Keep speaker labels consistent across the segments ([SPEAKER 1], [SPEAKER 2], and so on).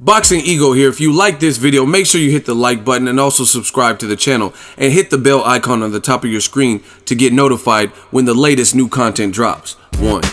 [SPEAKER 1] Boxingego here. If you like this video, make sure you hit the like button and also subscribe to the channel and hit the bell icon on the top of your screen to get notified when the latest new content drops. 1.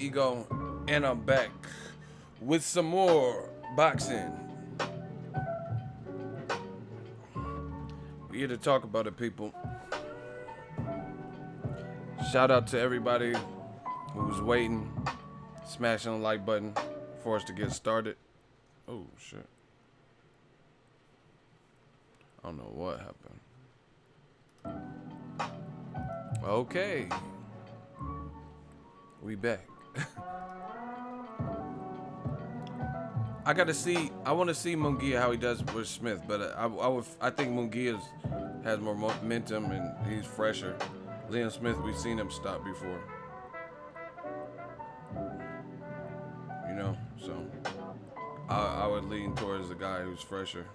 [SPEAKER 1] Ego, and I'm back with some more boxing. We're here to talk about it, people. Shout out to everybody who was waiting, smashing the like button for us to get started. Oh, shit. I don't know what happened. Okay. We back. I want to see Munguia how he does with Smith, but I think Munguia has more momentum and he's fresher. Liam Smith, we've seen him stop before. You know, so I would lean towards the guy who's fresher.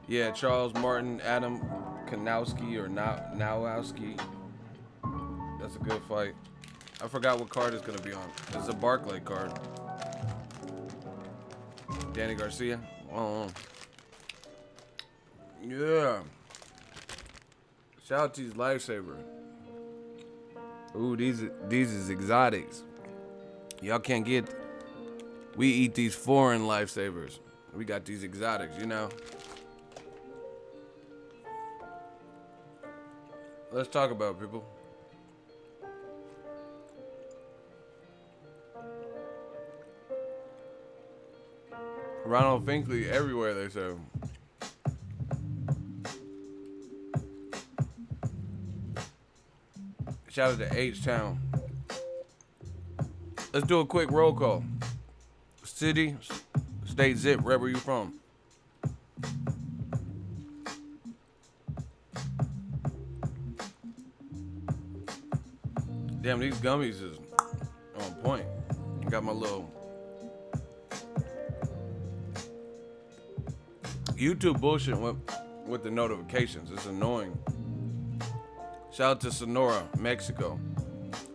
[SPEAKER 1] Yeah, Charles Martin, Adam Kanowski or Nowowski. That's a good fight. I forgot what card it's gonna be on. It's a Barclay card. Danny Garcia. Oh. Yeah. Shout out to these lifesavers. Ooh, these is exotics. Y'all can't get. We eat these foreign lifesavers. We got these exotics, you know. Let's talk about it, people. Ronald Finkley everywhere, they say. Shout out to H-Town. Let's do a quick roll call. City, state, zip, wherever you from. Damn, these gummies is on point. Got my little YouTube bullshit with the notifications. It's annoying. Shout out to Sonora, Mexico,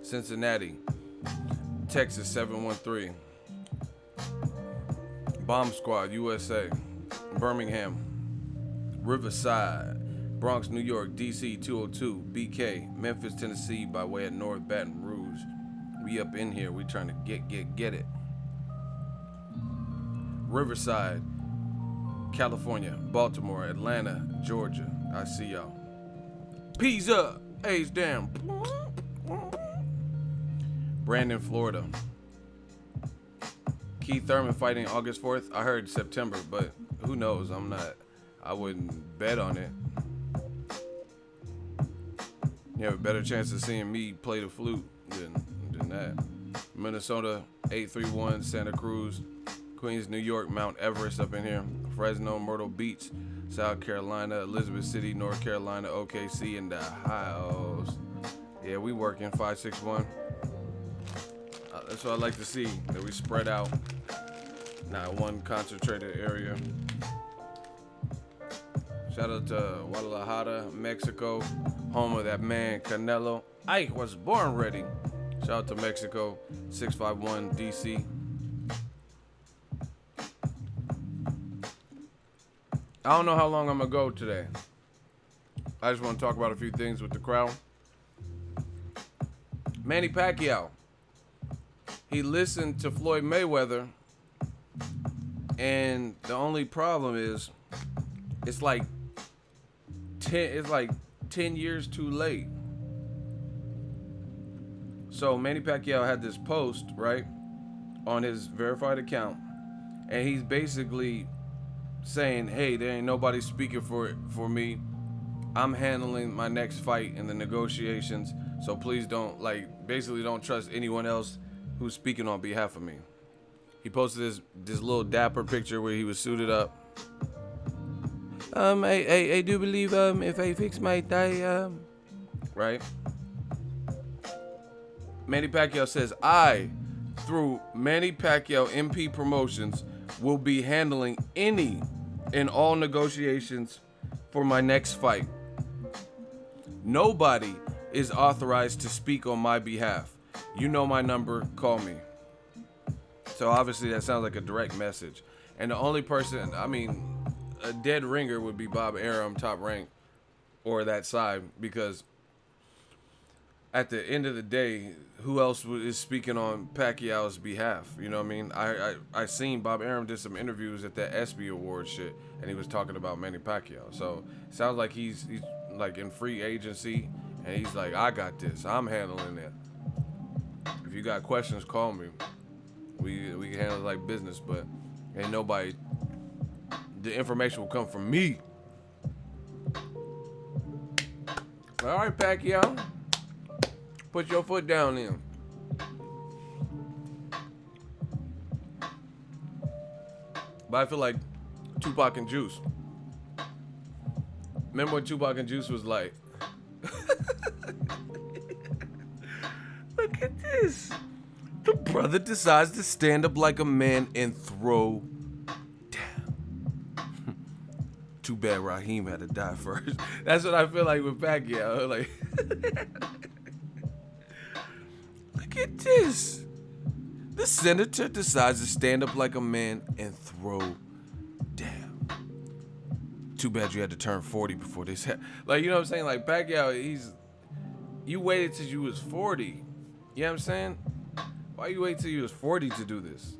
[SPEAKER 1] Cincinnati, Texas 713, Bomb Squad, USA, Birmingham, Riverside, Bronx, New York, DC 202, BK, Memphis, Tennessee, by way of North Baton Rouge. We up in here. We trying to get it. Riverside, California, Baltimore, Atlanta, Georgia. I see y'all. Peace up. A's down. Brandon, Florida. Keith Thurman fighting August 4th. I heard September, but who knows? I wouldn't bet on it. You have a better chance of seeing me play the flute than that. Minnesota, 831, Santa Cruz, Queens, New York, Mount Everest up in here. Fresno, Myrtle Beach, South Carolina, Elizabeth City, North Carolina, OKC, and the Ohio. Yeah, we working 561. That's what I like to see, that we spread out, not one concentrated area. Shout out to Guadalajara, Mexico, home of that man Canelo. Ike was born ready. Shout out to Mexico, 651 DC. I don't know how long I'm gonna go today. I just want to talk about a few things with the crowd. Manny Pacquiao. He listened to Floyd Mayweather, and the only problem is, it's like 10 years too late. So Manny Pacquiao had this post, right, on his verified account, and he's basically saying, hey, there ain't nobody speaking for me. I'm handling my next fight in the negotiations, so please don't trust anyone else who's speaking on behalf of me. He posted this little dapper picture where he was suited up. I do believe if I fix my tie, right? Manny Pacquiao says, I, through Manny Pacquiao MP Promotions, will be handling any and all negotiations for my next fight. Nobody is authorized to speak on my behalf. You know my number, call me. So obviously that sounds like a direct message. And the only person, a dead ringer would be Bob Arum, Top Rank. or that side, because at the end of the day, who else is speaking on Pacquiao's behalf? You know what I mean? I seen Bob Arum did some interviews at that ESPY Award shit, and he was talking about Manny Pacquiao. So it sounds like he's like in free agency, and he's like, I got this. I'm handling it. If you got questions, call me. We can handle it like business, but ain't nobody. The information will come from me. All right, Pacquiao. Put your foot down then. But I feel like Tupac and Juice. Remember when Tupac and Juice was like, look at this. The brother decides to stand up like a man and throw down. Too bad Raheem had to die first. That's what I feel like with Pacquiao. Like, look at this. The senator decides to stand up like a man and throw down. Too bad you had to turn 40 before this. Like, you know what I'm saying? Like, Pacquiao, you waited till you was 40. You know what I'm saying? Why you wait till you was 40 to do this?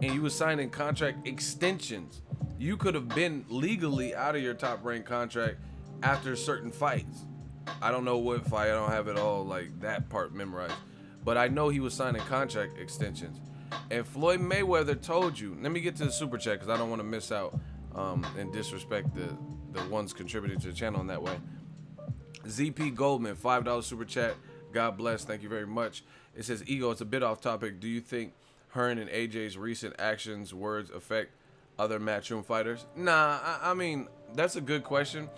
[SPEAKER 1] And you was signing contract extensions. You could have been legally out of your top rank contract after certain fights. I don't know what fight. I don't have it all, like, that part memorized. But I know he was signing contract extensions. And Floyd Mayweather told you, let me get to the super chat because I don't want to miss out and disrespect the ones contributing to the channel in that way. ZP Goldman, $5 super chat. God bless. Thank you very much. It says, Ego, it's a bit off topic. Do you think Hearn and AJ's recent actions, words affect other matchroom fighters? Nah, I mean, that's a good question.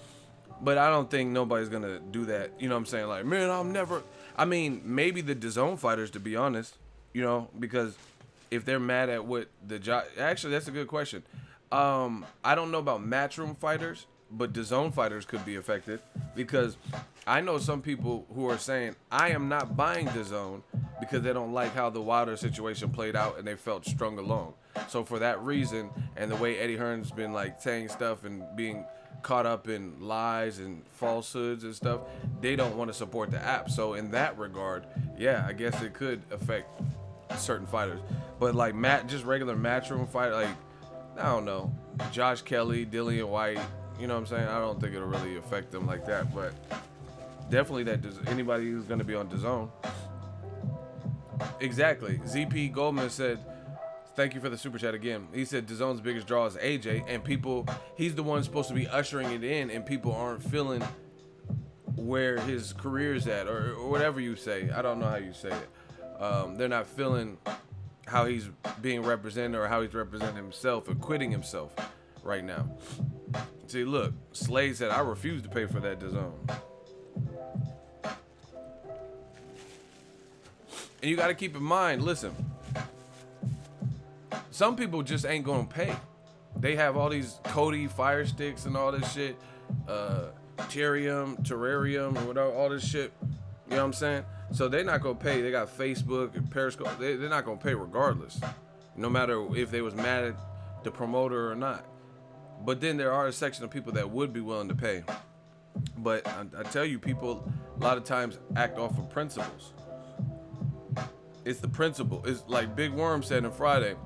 [SPEAKER 1] But I don't think nobody's going to do that. You know what I'm saying? Like, man, I'm never... I mean, maybe the DAZN fighters, to be honest. You know, because if they're mad at what the job... Actually, that's a good question. I don't know about matchroom fighters, but DAZN fighters could be affected. Because I know some people who are saying, I am not buying DAZN because they don't like how the Wilder situation played out and they felt strung along. So for that reason, and the way Eddie Hearn's been like saying stuff and being caught up in lies and falsehoods and stuff, they don't want to support the app. So in that regard, yeah, I guess it could affect certain fighters. But like just regular matchroom fight, like, I don't know, Josh Kelly, Dillian White, you know what I'm saying? I don't think it'll really affect them like that, but definitely that anybody who's going to be on DAZN. Exactly. ZP Goldman said, thank you for the super chat again. He said DAZN's biggest draw is AJ, and people, he's the one supposed to be ushering it in, and people aren't feeling where his career's at, or whatever you say. I don't know how you say it. They're not feeling how he's being represented or how he's representing himself, acquitting himself right now. See, look, Slade said, I refuse to pay for that DAZN. And you got to keep in mind, listen, some people just ain't going to pay. They have all these Cody Fire Sticks and all this shit, Terrarium, or whatever, all this shit. You know what I'm saying? So they're not going to pay. They got Facebook and Periscope. They're not going to pay regardless, no matter if they was mad at the promoter or not. But then there are a section of people that would be willing to pay. But I tell you, people a lot of times act off of principles. It's the principle. It's like Big Worm said on Friday.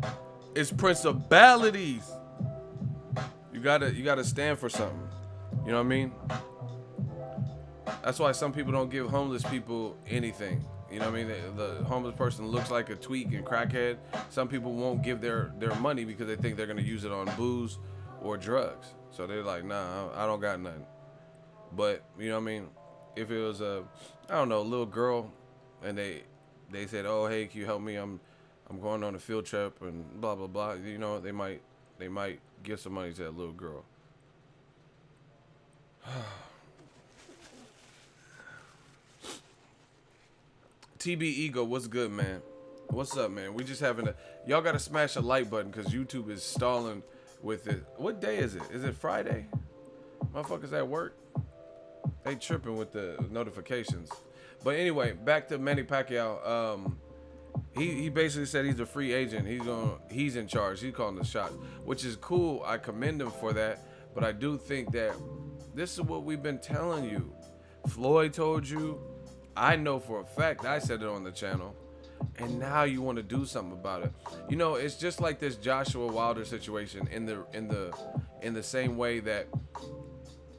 [SPEAKER 1] It's principalities. You gotta stand for something. You know what I mean? That's why some people don't give homeless people anything. You know what I mean? The homeless person looks like a tweak and crackhead. Some people won't give their money because they think they're gonna use it on booze or drugs. So they're like, nah, I don't got nothing. But you know what I mean? If it was a little girl, and they said, oh, hey, can you help me? I'm going on a field trip and blah, blah, blah. You know, they might give some money to that little girl. TB Ego, what's good, man? What's up, man? We just having y'all got to smash a like button because YouTube is stalling with it. What day is it? Is it Friday? Motherfuckers at work? They tripping with the notifications. But anyway, back to Manny Pacquiao. He basically said he's a free agent. He's in charge. He's calling the shots, which is cool. I commend him for that. But I do think that This is what we've been telling you. Floyd told you. I know for a fact. I said it on the channel. And now you want to do something about it. You know, it's just like this Joshua Wilder situation in the same way that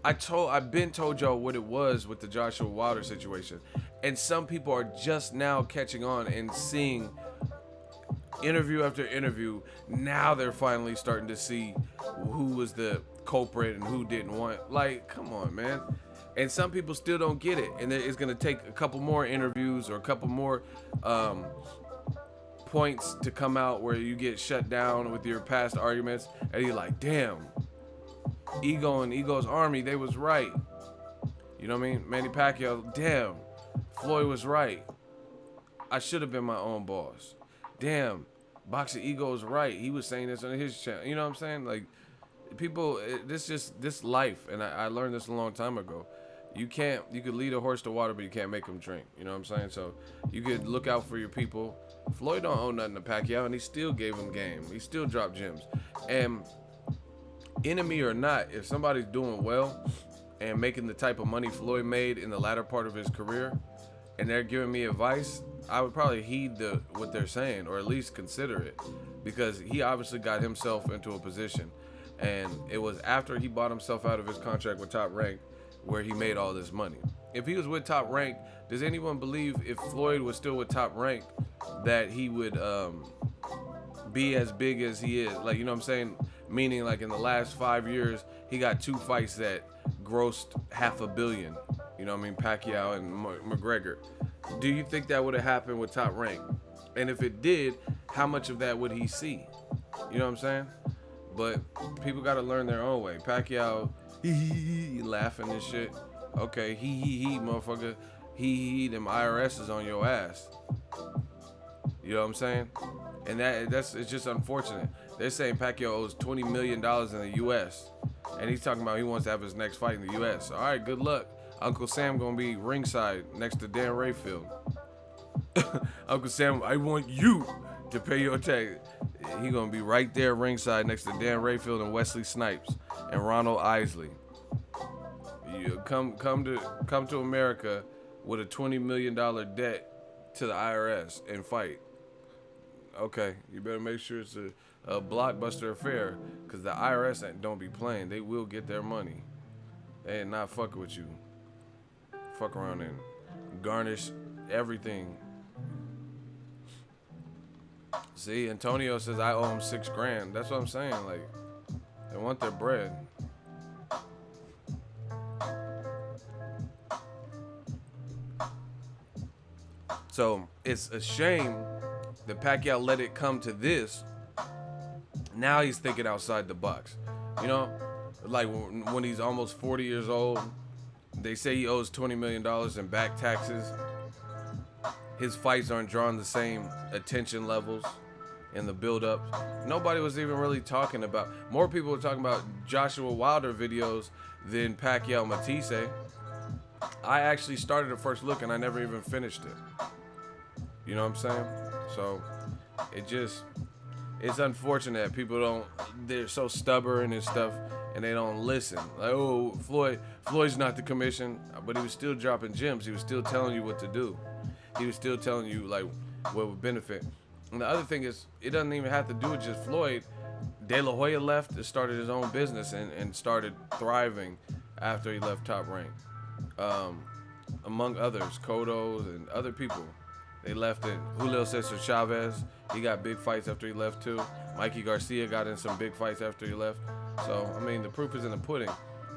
[SPEAKER 1] I've been told y'all what it was with the Joshua Wilder situation. And some people are just now catching on and seeing interview after interview. Now they're finally starting to see who was the culprit and who didn't want. Like, come on, man. And some people still don't get it. And it's going to take a couple more interviews or a couple more points to come out where you get shut down with your past arguments. And you're like, damn, Ego and Ego's army, they was right. You know what I mean? Manny Pacquiao, damn, Floyd was right. I should have been my own boss. Damn, Boxingego is right. He was saying this on his channel. You know what I'm saying? Like, people, this life, and I learned this a long time ago. You could lead a horse to water, but you can't make him drink. You know what I'm saying? So you could look out for your people. Floyd don't owe nothing to Pacquiao, and he still gave him game. He still dropped gems. And enemy or not, if somebody's doing well and making the type of money Floyd made in the latter part of his career, and they're giving me advice, I would probably heed what they're saying, or at least consider it, because he obviously got himself into a position, and it was after he bought himself out of his contract with Top Rank where he made all this money. If he was with Top Rank, does anyone believe if Floyd was still with Top Rank that he would be as big as he is? Like, you know what I'm saying? Meaning, like, in the last 5 years, he got 2 fights that grossed $500 million. You know what I mean? Pacquiao and McGregor. Do you think that would have happened with Top Rank? And if it did, how much of that would he see? You know what I'm saying? But people got to learn their own way. Pacquiao, he laughing and shit. Okay, he, motherfucker. He, them IRS is on your ass. You know what I'm saying? And it's just unfortunate. They're saying Pacquiao owes $20 million in the U.S. And he's talking about he wants to have his next fight in the U.S. All right, good luck. Uncle Sam gonna be ringside next to Dan Rayfield. Uncle Sam, I want you to pay your tax. He gonna be right there ringside next to Dan Rayfield and Wesley Snipes and Ronald Isley. You come to America with a $20 million debt to the IRS and fight. Okay, you better make sure it's a blockbuster affair, because the IRS don't be playing. They will get their money. They ain't not fucking with you. Fuck around and garnish everything. See, Antonio says I owe him $6,000. That's what I'm saying. Like, they want their bread. So it's a shame that Pacquiao let it come to this. Now he's thinking outside the box. You know, like when he's almost 40 years old, they say he owes $20 million in back taxes. His fights aren't drawing the same attention levels in the build-up. Nobody was even really talking about. More people were talking about Joshua Wilder videos than Pacquiao Matisse. I actually started at first look and I never even finished it. You know what I'm saying? So it's unfortunate that people they're so stubborn and stuff and they don't listen. Like, oh, Floyd's not the commission, but he was still dropping gems. He was still telling you what to do. He was still telling you, like, what would benefit. And the other thing is, it doesn't even have to do with just Floyd. De La Hoya left and started his own business and started thriving after he left Top Rank. Among others, Cotto and other people. They left it. Julio Cesar Chavez, he got big fights after he left too. Mikey Garcia got in some big fights after he left. So, I mean, the proof is in the pudding.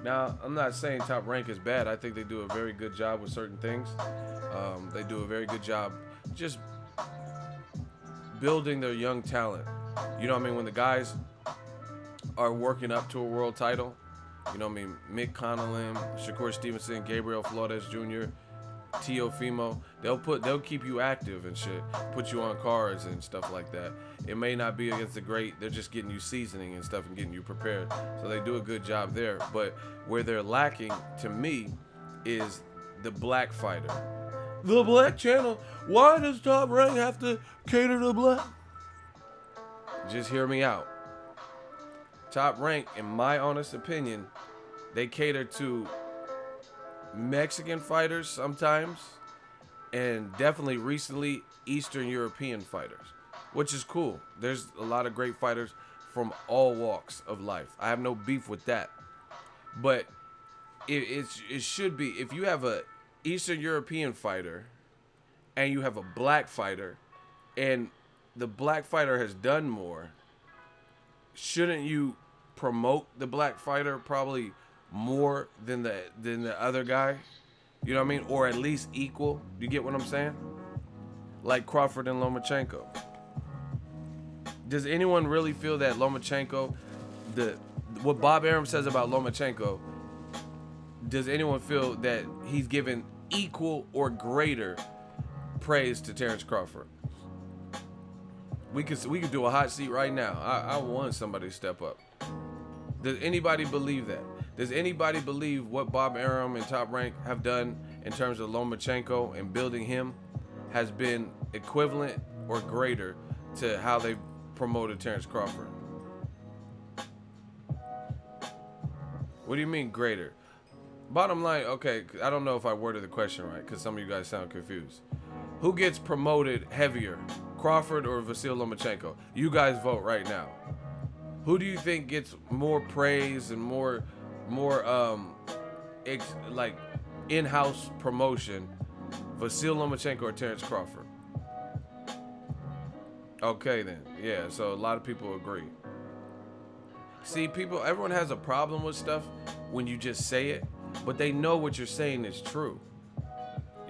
[SPEAKER 1] Now, I'm not saying Top Rank is bad. I think they do a very good job with certain things. They do a very good job just building their young talent. You know what I mean? When the guys are working up to a world title, you know what I mean? Mick Connellan, Shakur Stevenson, Gabriel Flores Jr., Teofimo, they'll keep you active and shit, put you on cards and stuff like that. It may not be against the great, they're just getting you seasoning and stuff and getting you prepared. So they do a good job there. But where they're lacking, to me, is the black fighter. The black channel. Why does Top Rank have to cater to black? Just hear me out. Top Rank, in my honest opinion, They cater to Mexican fighters sometimes, and definitely recently Eastern European fighters, which is cool. There's a lot of great fighters from all walks of life. I have no beef with that. But it should be, if you have a Eastern European fighter and you have a black fighter and the black fighter has done more, shouldn't you promote the black fighter probably more than the other guy? You know what I mean? Or at least equal. You get what I'm saying? Like Crawford and Lomachenko. Does anyone really feel that Lomachenko, what Bob Arum says about Lomachenko, does anyone feel that he's given equal or greater praise to Terrence Crawford? We could do a hot seat right now. I want somebody to step up. Does anybody believe that? Does anybody believe what Bob Arum and Top Rank have done in terms of Lomachenko and building him has been equivalent or greater to how they promoted Terrence Crawford? What do you mean greater? Bottom line, okay, I don't know if I worded the question right because some of you guys sound confused. Who gets promoted heavier, Crawford or Vasyl Lomachenko? You guys vote right now. Who do you think gets more praise and more like in-house promotion, Vasyl Lomachenko or Terrence Crawford? Okay then, yeah. So a lot of people agree. See, everyone has a problem with stuff when you just say it, but they know what you're saying is true.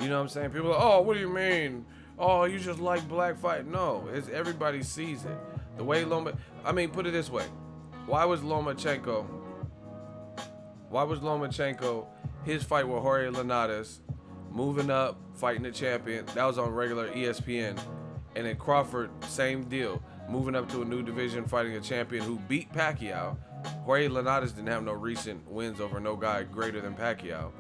[SPEAKER 1] You know what I'm saying? People are, oh, what do you mean? Oh, you just like black fight? No, everybody sees it. The way put it this way. Why was Lomachenko, his fight with Jorge Linares, moving up, fighting the champion, that was on regular ESPN. And then Crawford, same deal, moving up to a new division, fighting a champion who beat Pacquiao. Jorge Linares didn't have no recent wins over no guy greater than Pacquiao,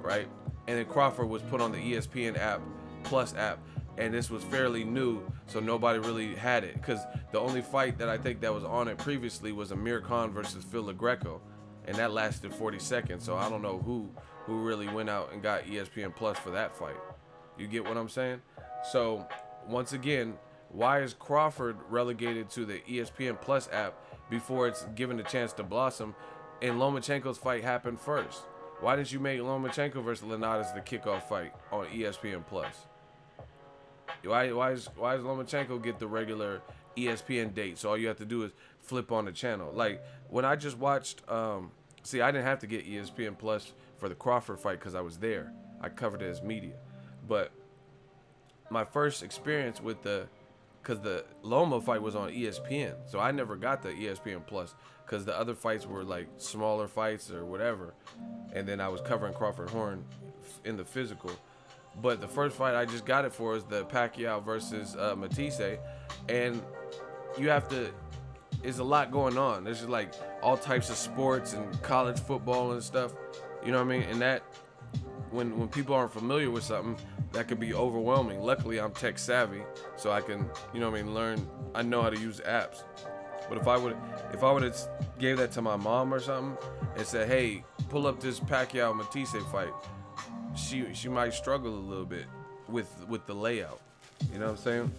[SPEAKER 1] right? And then Crawford was put on the ESPN Plus app, and this was fairly new, so nobody really had it. Because the only fight that I think that was on it previously was Amir Khan versus Phil LaGreco, and that lasted 40 seconds, so I don't know who really went out and got ESPN Plus for that fight. You get what I'm saying? So, once again, why is Crawford relegated to the ESPN Plus app before it's given a chance to blossom, and Lomachenko's fight happened first? Why didn't you make Lomachenko versus Linares the kickoff fight on ESPN Plus? Why does Lomachenko get the regular ESPN date? So all you have to do is flip on the channel. Like when I just watched, I didn't have to get ESPN Plus for the Crawford fight because I was there. I covered it as media. But my first experience with because the Loma fight was on ESPN, so I never got the ESPN Plus because the other fights were like smaller fights or whatever, and then I was covering Crawford Horn in the physical. But the first fight I just got it for is the Pacquiao versus Matisse, and there's a lot going on. There's just like all types of sports and college football and stuff, you know what I mean? And that, when people aren't familiar with something, that could be overwhelming. Luckily, I'm tech savvy, so I can, learn. I know how to use apps. But if I would have gave that to my mom or something and said, "Hey, pull up this Pacquiao Matisse fight," she might struggle a little bit with the layout. You know what I'm saying?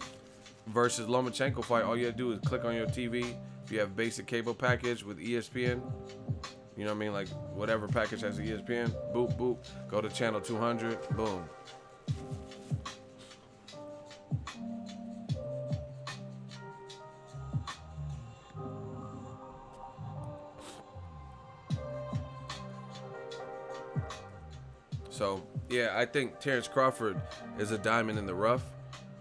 [SPEAKER 1] Versus Lomachenko fight, all you have to do is click on your TV. If you have basic cable package with ESPN, you know what I mean? Like whatever package has ESPN, boop, boop, go to channel 200, boom. So, yeah, I think Terrence Crawford is a diamond in the rough,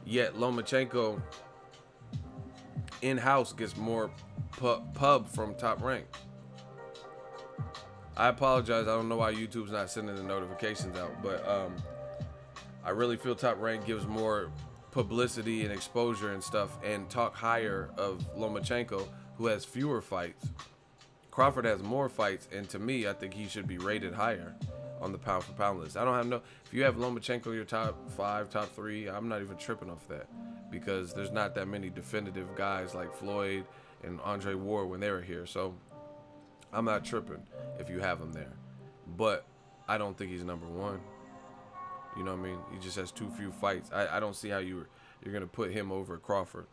[SPEAKER 1] yet Lomachenko in-house gets more pub from Top Rank. I apologize. I don't know why YouTube's not sending the notifications out, but I really feel Top Rank gives more publicity and exposure and stuff and talk higher of Lomachenko, who has fewer fights. Crawford has more fights, and to me, I think he should be rated higher on the pound for pound list. If you have Lomachenko your top 5, top 3, I'm not even tripping off that, because there's not that many definitive guys like Floyd and Andre Ward when they were here. So I'm not tripping if you have them there. but I don't think he's number one. You know what I mean? He just has too few fights. I don't see how you're gonna put him over Crawford.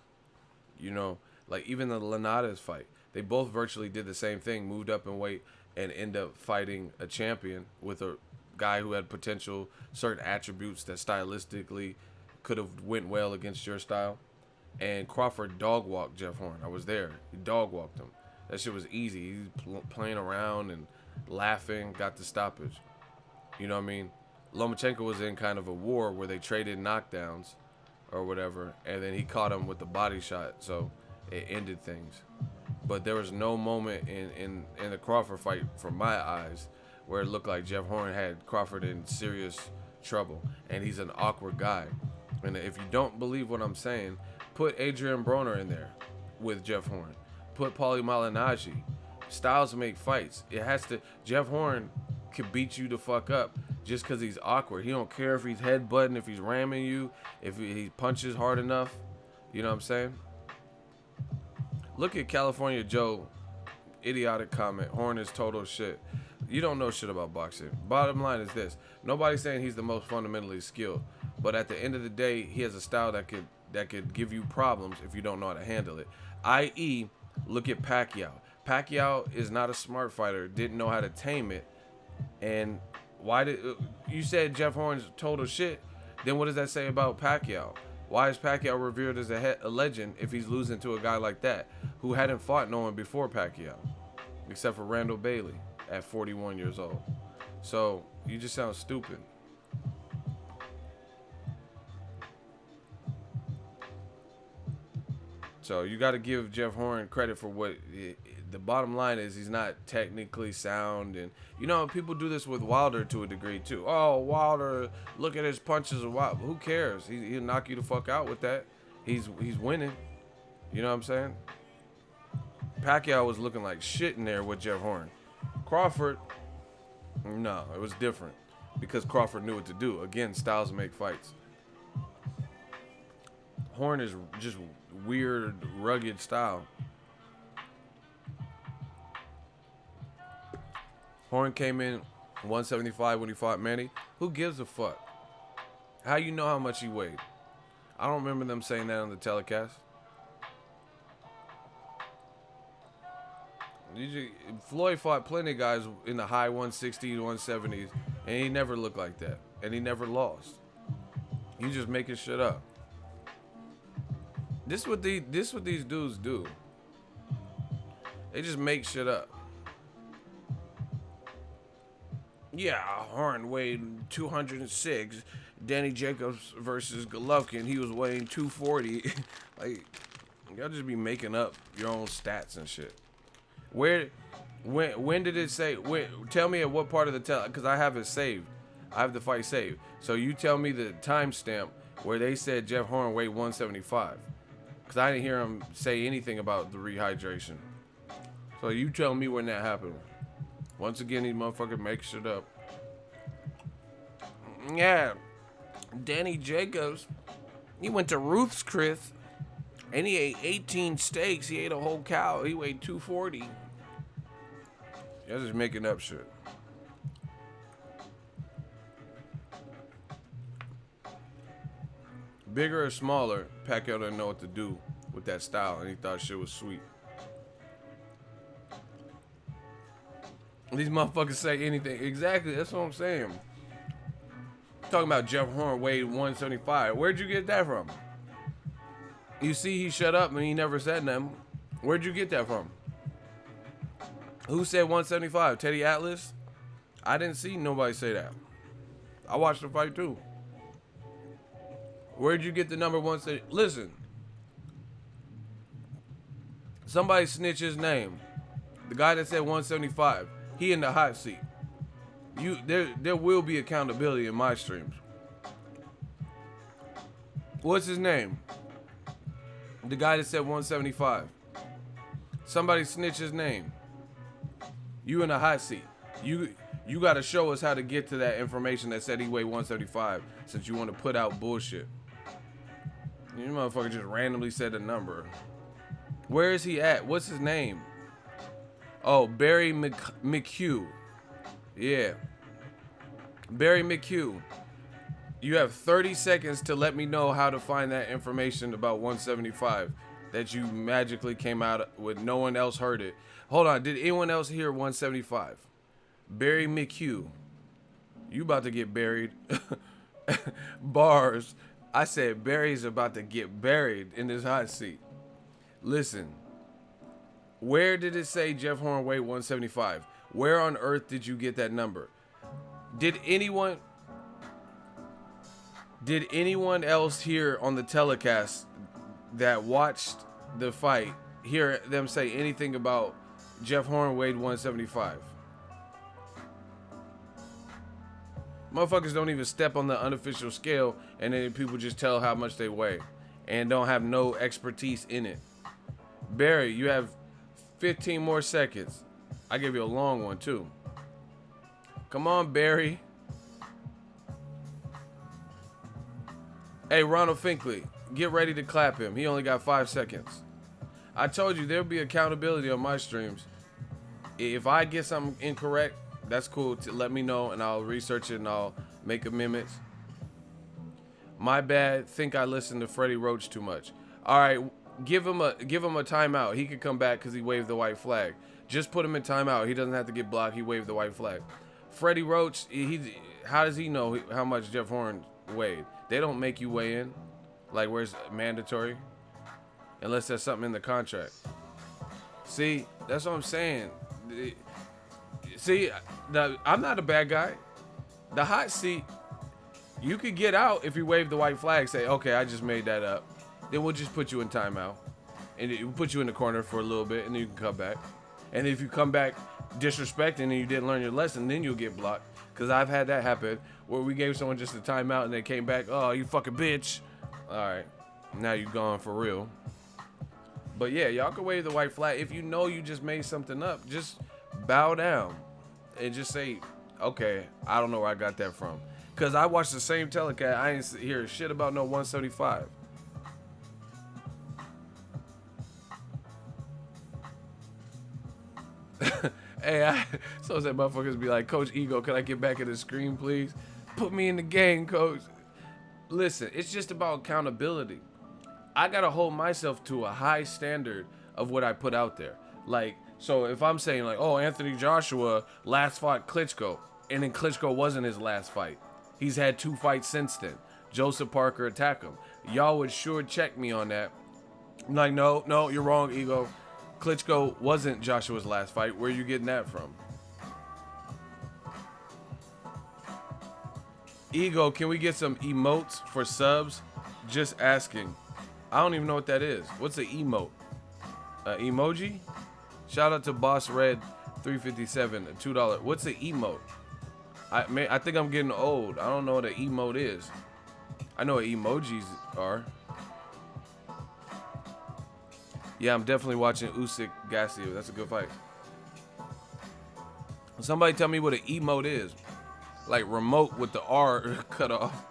[SPEAKER 1] You know, like even the Linares fight, they both virtually did the same thing, moved up in weight and end up fighting a champion with a guy who had potential certain attributes that stylistically could have went well against your style. And Crawford dog walked Jeff Horn. I was there. He dog walked him. That shit was easy. He was playing around and laughing, got the stoppage. You know what I mean? Lomachenko was in kind of a war where they traded knockdowns or whatever, and then he caught him with the body shot, so it ended things. But there was no moment in the Crawford fight, from my eyes, where it looked like Jeff Horn had Crawford in serious trouble, and he's an awkward guy. And if you don't believe what I'm saying, put Adrian Broner in there with Jeff Horn. Put Paulie Malignaggi. Styles make fights. It has to. Jeff Horn could beat you the fuck up just because he's awkward. He don't care if he's headbutting, if he's ramming you, if he punches hard enough. You know what I'm saying? Look at California Joe, idiotic comment. Horn is total shit. You don't know shit about boxing. Bottom line is this: nobody's saying he's the most fundamentally skilled, but at the end of the day, he has a style that could give you problems if you don't know how to handle it. I.e., look at Pacquiao. Pacquiao is not a smart fighter. Didn't know how to tame it. And why did you said Jeff Horn's total shit? Then what does that say about Pacquiao? Why is Pacquiao revered as a legend if he's losing to a guy like that who hadn't fought no one before Pacquiao, except for Randall Bailey at 41 years old? So you just sound stupid. So you got to give Jeff Horn credit for what the bottom line is. He's not technically sound, and you know people do this with Wilder to a degree too. Oh, Wilder, look at his punches. Who cares? He'll knock you the fuck out with that. He's winning. You know what I'm saying? Pacquiao was looking like shit in there with Jeff Horn. Crawford, no, it was different because Crawford knew what to do. Again, styles make fights. Horn is just weird, rugged style. Horn came in 175 when he fought Manny. Who gives a fuck? How you know how much he weighed? I don't remember them saying that on the telecast. Floyd fought plenty of guys in the high 160s, 170s, and he never looked like that. And he never lost. You just making shit up. This what these dudes do. They just make shit up. Yeah, Horn weighed 206. Danny Jacobs versus Golovkin, he was weighing 240. Like, y'all just be making up your own stats and shit. When did it say? Tell me at what part of the because I have it saved. I have the fight saved. So you tell me the timestamp where they said Jeff Horn weighed 175. Because I didn't hear him say anything about the rehydration. So you tell me when that happened. Once again, these motherfuckers make shit up. Yeah. Danny Jacobs, he went to Ruth's Chris and he ate 18 steaks. He ate a whole cow. He weighed 240. Y'all just making up shit. Bigger or smaller, Pacquiao didn't know what to do with that style, and he thought shit was sweet. These motherfuckers say anything. Exactly, that's what I'm saying. Talking about Jeff Horn weighed 175. Where'd you get that from? You see, he shut up and he never said nothing. Where'd you get that from? Who said 175? Teddy Atlas? I didn't see nobody say that. I watched the fight too. Where'd you get the number one? Listen. Somebody snitch his name. The guy that said 175. He in the hot seat. There will be accountability in my streams. What's his name? The guy that said 175. Somebody snitch his name. You in the hot seat. You got to show us how to get to that information that said he weighed 175 since you want to put out bullshit. You motherfucker just randomly said a number. Where is he at? What's his name? Oh, Barry McHugh. Yeah. Barry McHugh, you have 30 seconds to let me know how to find that information about 175 that you magically came out with. No one else heard it. Hold on. Did anyone else hear 175? Barry McHugh, you about to get buried. Bars. I said Barry's about to get buried in this hot seat. Listen. Where did it say Jeff Horn weighed 175? Where on earth did you get that number? Did anyone else here on the telecast that watched the fight hear them say anything about Jeff Horn weighed 175? Motherfuckers don't even step on the unofficial scale, and then people just tell how much they weigh and don't have no expertise in it. Barry, you have 15 more seconds. I gave you a long one too. Come on, Barry. Hey, Ronald Finkley, get ready to clap him. He only got 5 seconds. I told you there'll be accountability on my streams. If I get something incorrect, that's cool. Let me know and I'll research it and I'll make amendments. My bad. Think I listened to Freddie Roach too much. All right, give him a timeout. He could come back because he waved the white flag. Just put him in timeout. He doesn't have to get blocked. He waved the white flag. Freddie Roach, how does he know how much Jeff Horn weighed? They don't make you weigh in, like where's mandatory, unless there's something in the contract. See, that's what I'm saying. See, I'm not a bad guy. The hot seat, you could get out if you wave the white flag. Say, okay, I just made that up. Then we'll just put you in timeout, and we'll put you in the corner for a little bit, and then you can come back. And if you come back disrespecting and you didn't learn your lesson, then you'll get blocked. Because I've had that happen where we gave someone just a timeout and they came back, oh, you fucking bitch. All right, now you gone for real. But yeah, y'all can wave the white flag. If you know you just made something up, just bow down and just say, okay, I don't know where I got that from. Because I watched the same telecast. I ain't hear shit about no 175. Hey, so that motherfuckers be like, Coach Ego, can I get back in the screen, please? Put me in the game, Coach. Listen, it's just about accountability. I gotta hold myself to a high standard of what I put out there. Like, so if I'm saying like, oh, Anthony Joshua last fought Klitschko, and then Klitschko wasn't his last fight. He's had 2 fights since then. Joseph Parker attacked him. Y'all would sure check me on that. I'm like, no, you're wrong, Ego. Klitschko wasn't Joshua's last fight. Where are you getting that from? Ego, can we get some emotes for subs? Just asking. I don't even know what that is. What's an emote? Emoji? Shout out to Boss Red 357, $2. What's an emote? I think I'm getting old. I don't know what an emote is. I know what emojis are. Yeah, I'm definitely watching Usyk-Gassiev. That's a good fight. Somebody tell me what an emote is. Like remote with the R cut off.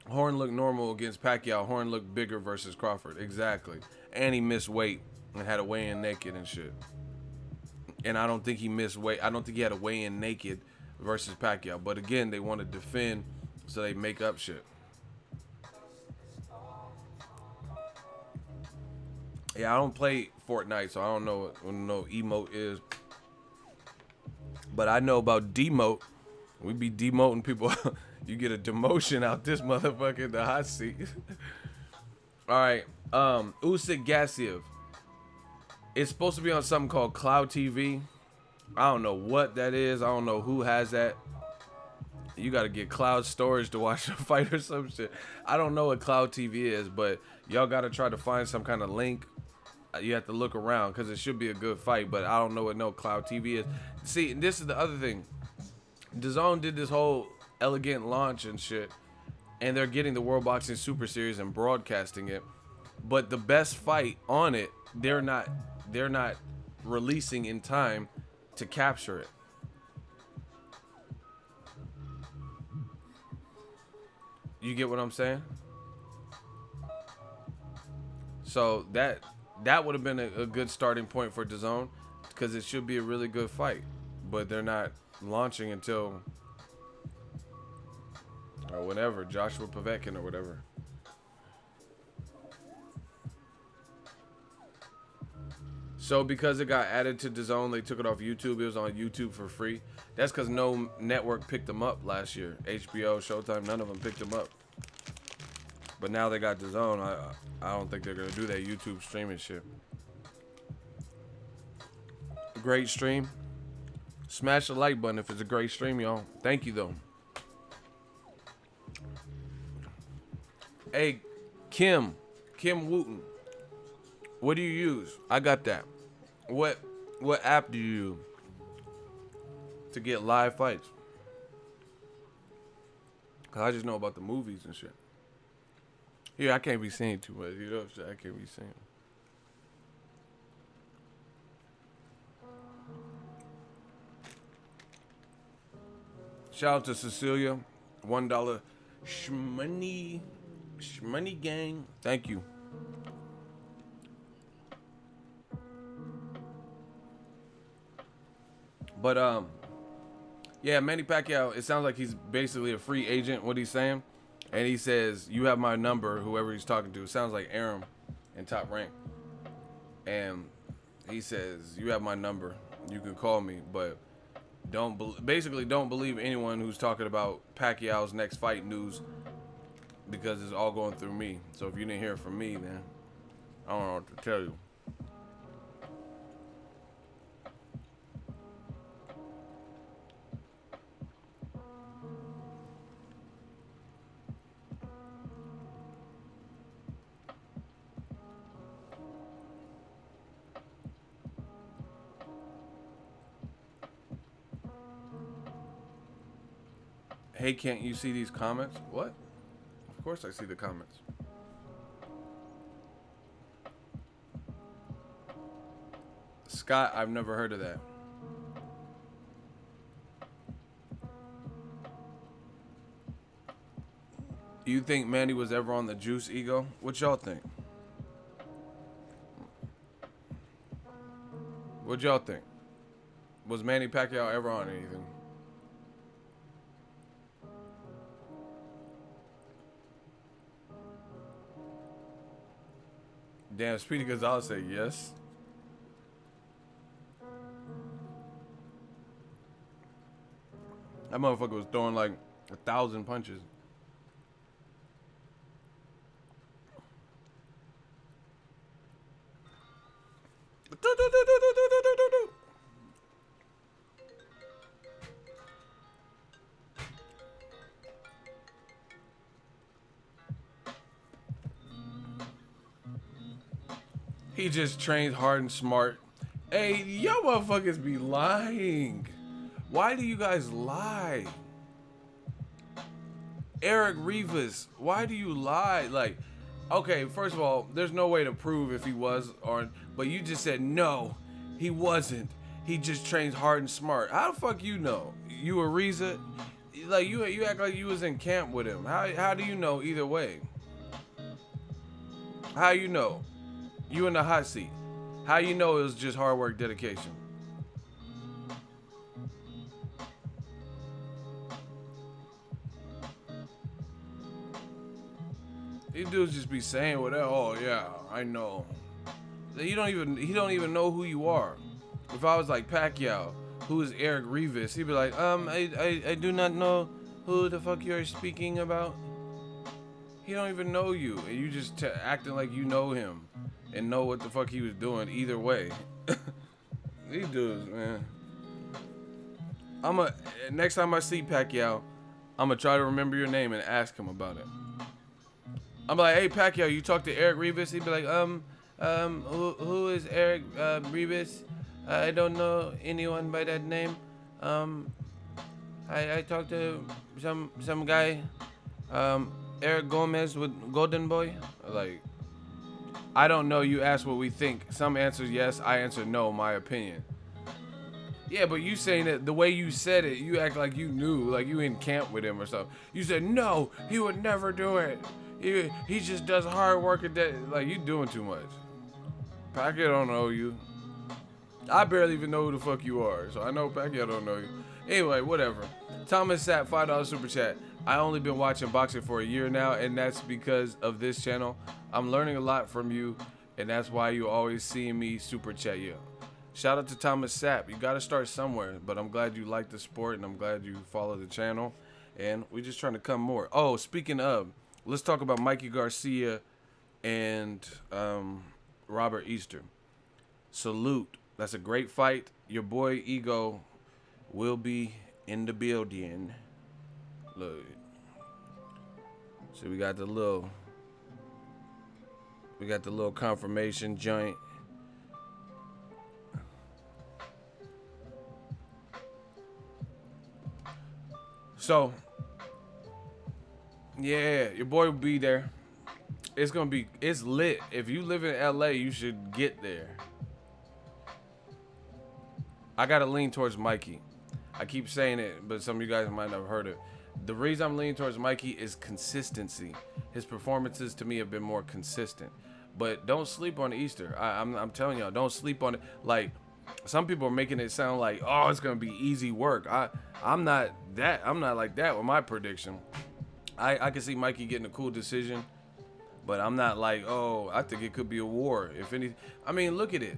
[SPEAKER 1] Horn looked normal against Pacquiao. Horn looked bigger versus Crawford. Exactly. And he missed weight and had to weigh in naked and shit. And I don't think he missed weight. I don't think he had to weigh in naked versus Pacquiao. But again, they want to defend, so they make up shit. Yeah, I don't play Fortnite, so I don't know what no emote is. But I know about demote. We be demoting people. You get a demotion out this motherfucker in the hot seat. All right, Usyk-Gassiev. It's supposed to be on something called Cloud TV. I don't know what that is. I don't know who has that. You got to get cloud storage to watch a fight or some shit. I don't know what Cloud TV is, but y'all got to try to find some kind of link. You have to look around because it should be a good fight, but I don't know what no Cloud TV is. See, this is the other thing. DAZN did this whole elegant launch and shit, and they're getting the World Boxing Super Series and broadcasting it. But the best fight on it, they're not releasing in time to capture it. You get what I'm saying? So that would have been a good starting point for DAZN, because it should be a really good fight. But they're not launching until or whatever, Joshua Povetkin or whatever. So because it got added to DAZN, they took it off YouTube. It was on YouTube for free. That's because no network picked them up last year. HBO, Showtime, none of them picked them up. But now they got DAZN. I don't think they're gonna do that YouTube streaming shit. Great stream. Smash the like button if it's a great stream, y'all. Thank you though. Hey, Kim Wooten. What do you use? I got that. What app do you use to get live fights? Cause I just know about the movies and shit. Yeah, I can't be saying too much. You know what I'm saying? I can't be saying. Shout out to Cecilia. $1 shmoney gang. Thank you. But yeah, Manny Pacquiao, it sounds like he's basically a free agent, what he's saying. And he says, you have my number, whoever he's talking to. It sounds like Aram in Top Rank. And he says, you have my number. You can call me, but don't believe anyone who's talking about Pacquiao's next fight news, because it's all going through me. So if you didn't hear it from me, then I don't know what to tell you. Hey, can't you see these comments? What? Of course I see the comments. Scott, I've never heard of that. Do you think Manny was ever on the juice ego? What y'all think? What y'all think? Was Manny Pacquiao ever on anything? Damn, Speedy Gonzalez say yes. That motherfucker was throwing like 1,000 punches. He just trains hard and smart. Hey, y'all motherfuckers be lying. Why do you guys lie? Eric Rivas, why do you lie? Like, okay, first of all, there's no way to prove if he was or, but you just said no, he wasn't. He just trains hard and smart. How the fuck you know? You a Riza? Like you act like you was in camp with him. How do you know either way? How you know? You in the hot seat. How you know it was just hard work, dedication? These dudes just be saying whatever. Oh yeah, I know. He don't even know who you are. If I was like Pacquiao, who is Eric Rivas, he'd be like, I do not know who the fuck you're speaking about. He don't even know you, and you just acting like you know him and know what the fuck he was doing either way. These dudes, man. Next time I see Pacquiao, I'm gonna try to remember your name and ask him about it. I'm like, hey Pacquiao, you talked to Eric Rivas? He'd be like, who is Eric Rivas? I don't know anyone by that name. I talked to some guy, Eric Gomez with Golden Boy. Like, I don't know. You ask what we think. Some answers yes, I answer no. My opinion. Yeah, but you saying it the way you said it, you act like you knew, like you in camp with him or something. You said no, he would never do it. He just does hard work at that. Like you doing too much. Pacquiao don't know you. I barely even know who the fuck you are, so I know Pacquiao don't know you. Anyway, whatever. Thomas Sapp, $5 super chat. I only been watching boxing for a year now, and that's because of this channel. I'm learning a lot from you, and that's why you always see me super chat you. Shout out to Thomas Sapp. You got to start somewhere, but I'm glad you like the sport, and I'm glad you follow the channel, and we're just trying to come more. Oh, speaking of, let's talk about Mikey Garcia and Robert Easter. Salute. That's a great fight. Your boy Ego will be in the building. Look. So we got the little confirmation joint. So yeah, your boy will be there. It's lit. If you live in LA, you should get there. I gotta lean towards Mikey. I keep saying it, but some of you guys might not have heard it. The reason I'm leaning towards Mikey is consistency. His performances to me have been more consistent. But don't sleep on Easter. I'm telling y'all, don't sleep on it. Like some people are making it sound like, oh, it's gonna be easy work. I'm not like that with my prediction. I can see Mikey getting a cool decision, but I'm not like, oh, I think it could be a war. If any, I mean, look at it.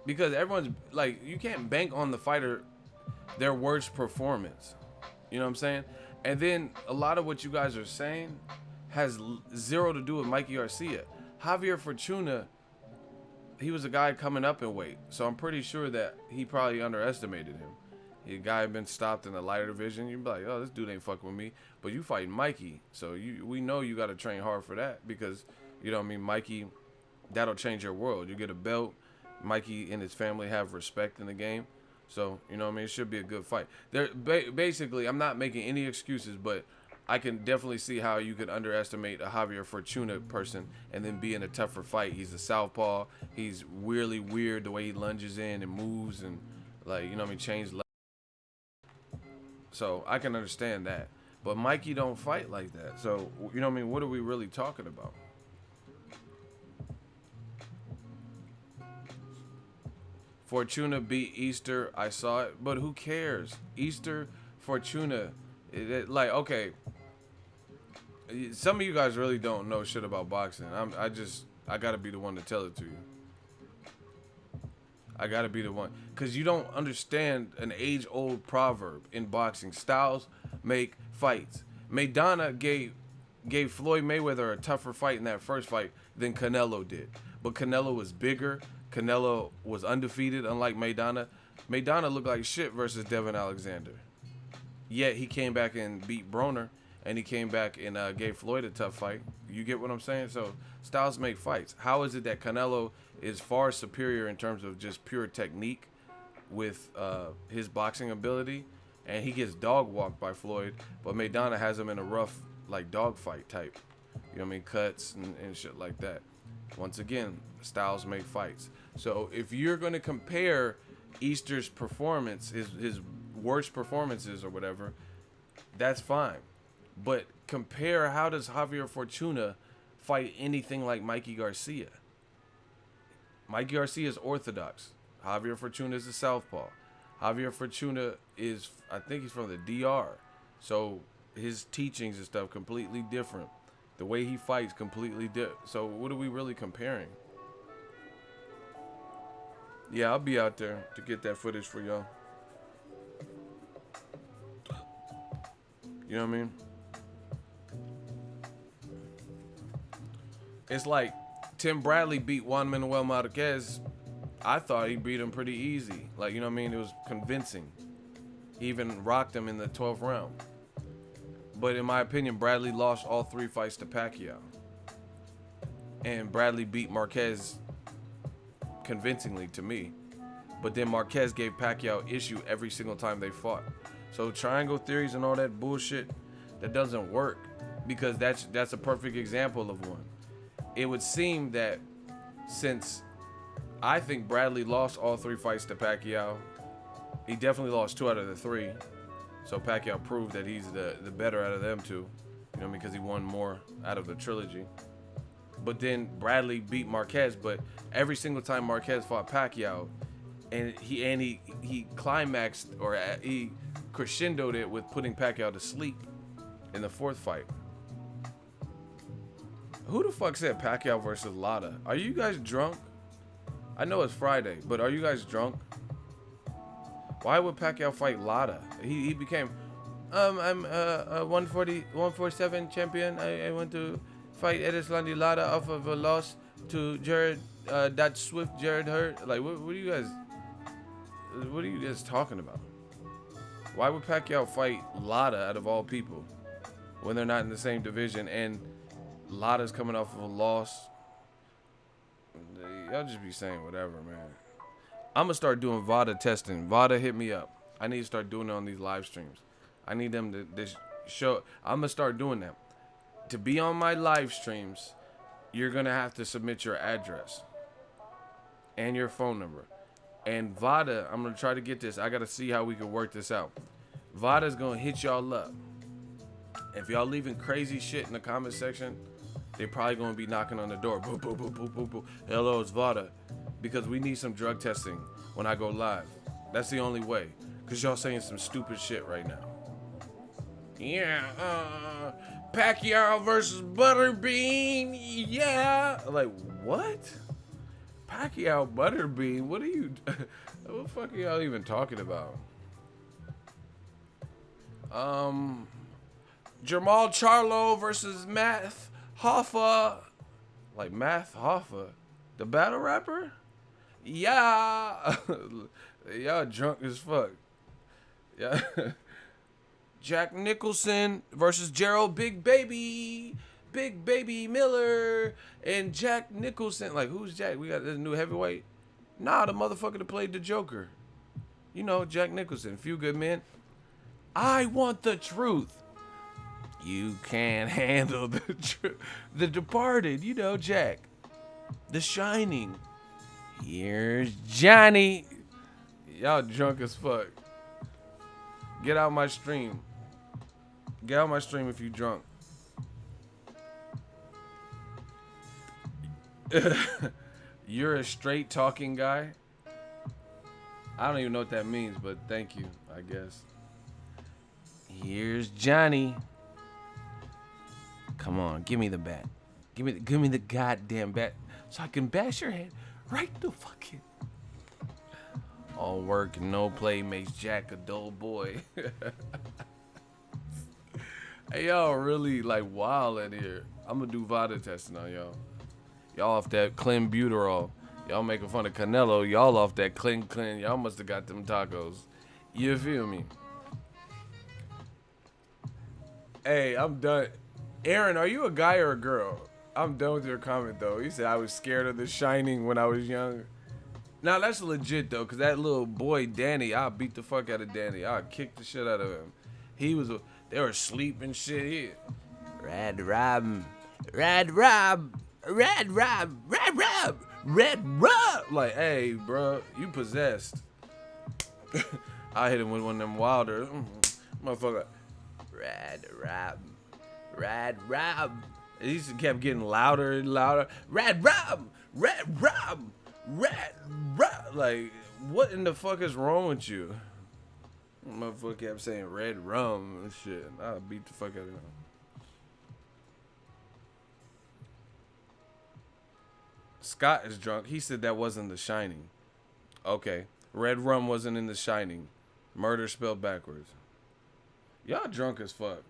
[SPEAKER 1] Because everyone's like, you can't bank on the fighter, their worst performance. You know what I'm saying? And then a lot of what you guys are saying has zero to do with Mikey Garcia. Javier Fortuna, he was a guy coming up in weight. So I'm pretty sure that he probably underestimated him. A guy had been stopped in the lighter division. You'd be like, oh, this dude ain't fucking with me. But you fighting Mikey. So we know you got to train hard for that. Because, you know what I mean, Mikey, that'll change your world. You get a belt. Mikey and his family have respect in the game. So, you know what I mean? It should be a good fight. Basically, I'm not making any excuses, but I can definitely see how you could underestimate a Javier Fortuna person and then be in a tougher fight. He's a southpaw. He's weirdly weird the way he lunges in and moves and, like, you know what I mean, change levels. So, I can understand that. But Mikey don't fight like that. So, you know what I mean? What are we really talking about? Fortuna beat Easter. I saw it, but who cares? Easter, Fortuna, like, okay. Some of you guys really don't know shit about boxing. I gotta be the one to tell it to you. I gotta be the one, cause you don't understand an age-old proverb in boxing. Styles make fights. Maidana gave Floyd Mayweather a tougher fight in that first fight than Canelo did, but Canelo was bigger. Canelo was undefeated, unlike Maidana. Maidana looked like shit versus Devin Alexander. Yet he came back and beat Broner, and he came back and gave Floyd a tough fight. You get what I'm saying? So styles make fights. How is it that Canelo is far superior in terms of just pure technique with his boxing ability, and he gets dog walked by Floyd, but Maidana has him in a rough, like, dog fight type. You know what I mean? Cuts and shit like that. Once again, styles make fights. So if you're going to compare Easter's performance, his worst performances or whatever, that's fine. But compare, how does Javier Fortuna fight anything like Mikey Garcia? Mikey Garcia is orthodox. Javier Fortuna is a southpaw. Javier Fortuna is, I think he's from the DR. So his teachings and stuff completely different. The way he fights completely different. So what are we really comparing? Yeah, I'll be out there to get that footage for y'all. You know what I mean? It's like Tim Bradley beat Juan Manuel Marquez. I thought he beat him pretty easy. Like, you know what I mean? It was convincing. He even rocked him in the 12th round. But in my opinion, Bradley lost all 3 fights to Pacquiao. And Bradley beat Marquez convincingly to me. But then Marquez gave Pacquiao issue every single time they fought. So triangle theories and all that bullshit, that doesn't work. Because that's a perfect example of one. It would seem that since I think Bradley lost all 3 fights to Pacquiao, He definitely lost 2 out of the 3. So Pacquiao proved that he's the better out of them two. You know, because he won more out of the trilogy. But then Bradley beat Marquez. But every single time Marquez fought Pacquiao, and he climaxed, or he crescendoed it with putting Pacquiao to sleep in the 4th fight. Who the fuck said Pacquiao versus Lara? Are you guys drunk? I know it's Friday, but are you guys drunk? Why would Pacquiao fight Lara? He became, I'm a 147 champion. I want to fight Erislandy Lara off of a loss to Jared, that Swift Jared Hurt. Like, what are you guys talking about? Why would Pacquiao fight Lara out of all people when they're not in the same division and Lara's coming off of a loss? Y'all just be saying whatever, man. I'm going to start doing VADA testing. VADA, hit me up. I need to start doing it on these live streams. I need them to show. I'm going to start doing that. To be on my live streams, you're going to have to submit your address and your phone number. And VADA, I'm going to try to get this. I got to see how we can work this out. VADA's going to hit y'all up. If y'all leaving crazy shit in the comment section, they're probably going to be knocking on the door. Boo, boo, boo, boo, boo, boo. Hello, it's VADA. Because we need some drug testing when I go live. That's the only way. Because y'all saying some stupid shit right now. Yeah, Pacquiao versus Butterbean. Yeah. Like, what? Pacquiao Butterbean? What are you... What the fuck are y'all even talking about? Jamal Charlo versus Math Hoffa. Like Math Hoffa, the battle rapper? Yeah. Y'all drunk as fuck. Yeah. Jack Nicholson versus Gerald Big Baby Miller. And Jack Nicholson. Like, who's Jack? We got this new heavyweight? Nah, the motherfucker that played the Joker. You know, Jack Nicholson. Few good men. I want the truth. You can't handle the truth. The Departed, you know, Jack. The Shining. Here's Johnny. Y'all drunk as fuck. Get out my stream. Get out my stream if you drunk. You're a straight talking guy? I don't even know what that means, but thank you, I guess. Here's Johnny. Come on, give me the bat. Give me the goddamn bat so I can bash your head right the fucking. All work and no play makes Jack a dull boy. Hey, y'all really like wild in here. I'm gonna do VADA testing on y'all. Y'all off that clenbuterol. Y'all making fun of Canelo. Y'all off that clean. Y'all must have got them tacos. You feel me? Hey, I'm done. Aaron, are you a guy or a girl? I'm done with your comment, though. You said I was scared of The Shining when I was young. Now, that's legit, though, because that little boy, Danny, I beat the fuck out of Danny. I kicked the shit out of him. They were asleep and shit. Red Rob. Like, hey, bro, you possessed. I hit him with one of them Wilder. Motherfucker. Red Rob. He just kept getting louder and louder. Red Rob. Like, what in the fuck is wrong with you? Motherfucker kept saying red rum and shit. I beat the fuck out of him. Scott is drunk. He said that wasn't The Shining. Okay. Red rum wasn't in The Shining. Murder spelled backwards. Y'all drunk as fuck.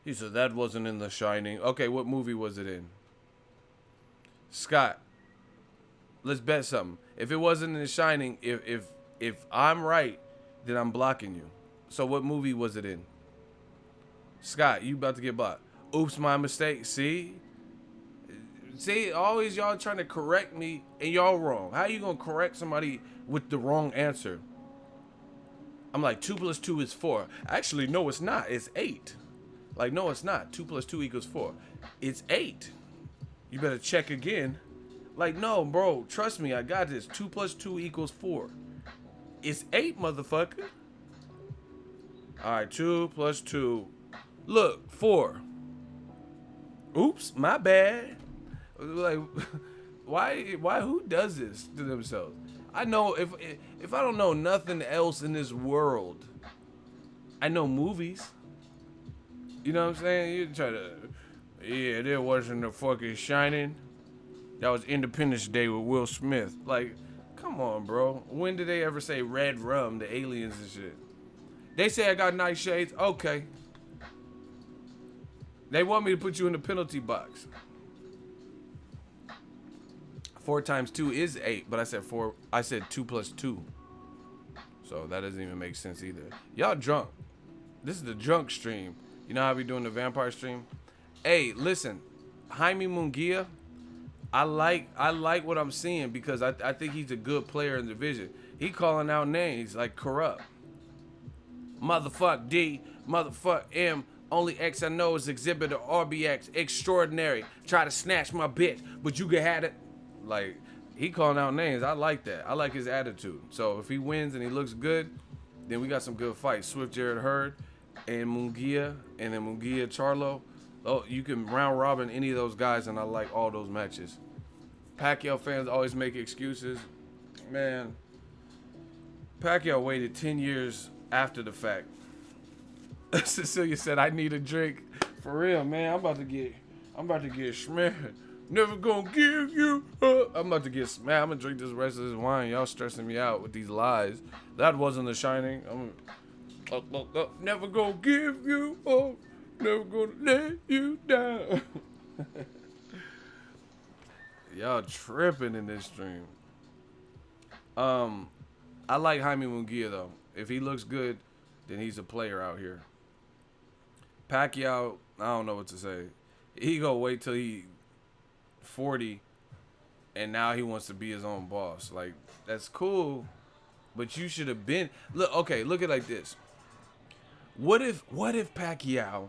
[SPEAKER 1] He said that wasn't in The Shining. Okay, what movie was it in? Scott, let's bet something. If it wasn't in The Shining, if I'm right, then I'm blocking you. So what movie was it in? Scott, you about to get blocked. Oops, my mistake. See, always y'all trying to correct me and y'all wrong. How you gonna correct somebody with the wrong answer? I'm like, 2 + 2 is 4. Actually, no, it's not. It's 8. Like, no, it's not. 2 + 2 = 4. It's 8. You better check again. Like, no, bro, trust me, I got this. 2 + 2 = 4. It's 8, motherfucker. All right, 2 plus 2. Look, 4. Oops, my bad. Like, why? Who does this to themselves? I know if I don't know nothing else in this world, I know movies. You know what I'm saying? You try to, yeah, there wasn't the fucking Shining. That was Independence Day with Will Smith. Like, come on, bro. When did they ever say red rum to aliens and shit? They say I got nice shades. Okay. They want me to put you in the penalty box. 4 times 2 is 8, but I said 4. I said 2 plus 2. So that doesn't even make sense either. Y'all drunk. This is the drunk stream. You know how we doing the vampire stream? Hey, listen. Jaime Munguia, I like what I'm seeing because I think he's a good player in the division. He calling out names like Corrupt. Motherfuck D, motherfuck M. Only X I know is Exhibitor RBX. Extraordinary. Try to snatch my bitch, but you can have it. Like, he calling out names. I like that. I like his attitude. So if he wins and he looks good, then we got some good fights. Swift Jared Hurd and Munguia, and then Munguia Charlo. Oh, you can round robin any of those guys, and I like all those matches. Pacquiao fans always make excuses. Man, Pacquiao waited 10 years after the fact. Cecilia said, I need a drink. For real, man. I'm about to get smashed. Never gonna give you up. I'm about to get smashed. I'm gonna drink this rest of this wine. Y'all stressing me out with these lies. That wasn't The Shining. Never gonna give you up. Never gonna let you down. Y'all tripping in this stream. I like Jaime Munguia though. If he looks good, then he's a player out here. Pacquiao, I don't know what to say. He gonna wait till he 40 and now he wants to be his own boss. Like, that's cool, but you should have been. Look, okay, look at it like this. What if Pacquiao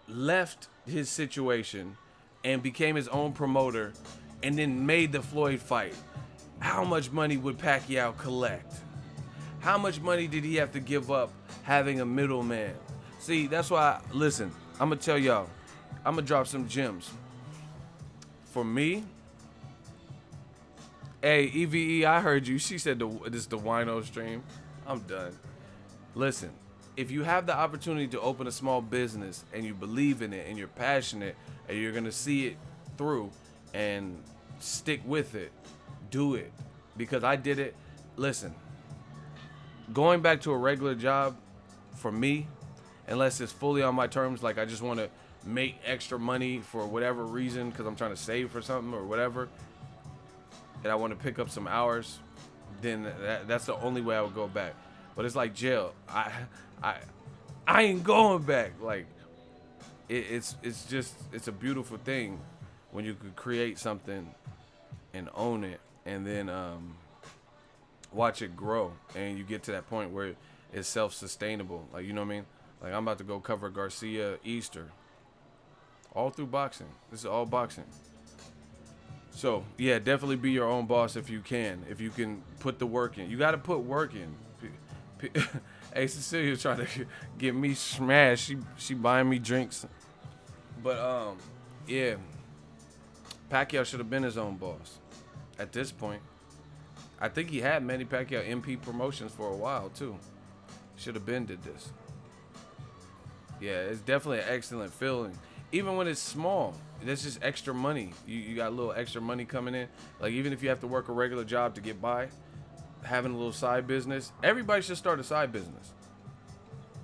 [SPEAKER 1] left his situation and became his own promoter and then made the Floyd fight? How much money would Pacquiao collect? How much money did he have to give up having a middleman? See, that's why, listen, I'm going to tell y'all, I'm going to drop some gems. For me, hey, EVE, I heard you. She said this is the wino stream. I'm done. Listen, if you have the opportunity to open a small business and you believe in it and you're passionate and you're going to see it through and stick with it, do it. Because I did it. Listen, going back to a regular job, for me, unless it's fully on my terms, like I just want to make extra money for whatever reason because I'm trying to save for something or whatever, and I want to pick up some hours, then that's the only way I would go back. But it's like jail. I ain't going back. Like, it's a beautiful thing when you could create something and own it and then watch it grow and you get to that point where it's self-sustainable. Like, you know what I mean? Like, I'm about to go cover Garcia Easter. All through boxing. This is all boxing. So, yeah, definitely be your own boss if you can. If you can put the work in. You got to put work in. Hey, Cecilia's trying to get me smashed. She buying me drinks. But, yeah. Pacquiao should have been his own boss at this point. I think he had Manny Pacquiao MP promotions for a while, too. Should have been did this. Yeah, it's definitely an excellent feeling. Even when it's small, that's just extra money. You got a little extra money coming in. Like, even if you have to work a regular job to get by, having a little side business. Everybody should start a side business.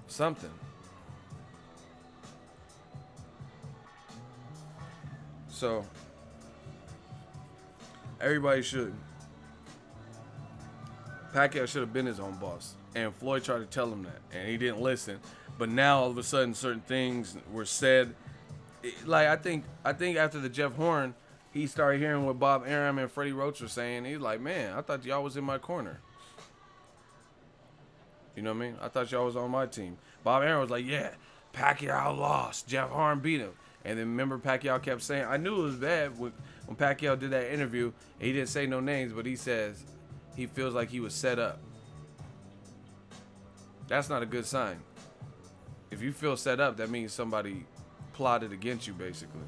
[SPEAKER 1] Something. So, everybody should. Pacquiao should have been his own boss. And Floyd tried to tell him that, and he didn't listen. But now, all of a sudden, certain things were said. Like, I think after the Jeff Horn, he started hearing what Bob Arum and Freddie Roach were saying. He's like, man, I thought y'all was in my corner. You know what I mean? I thought y'all was on my team. Bob Arum was like, yeah, Pacquiao lost. Jeff Horn beat him. And then remember Pacquiao kept saying, I knew it was bad when Pacquiao did that interview. He didn't say no names, but he says, he feels like he was set up. That's not a good sign. If you feel set up, that means somebody plotted against you, basically.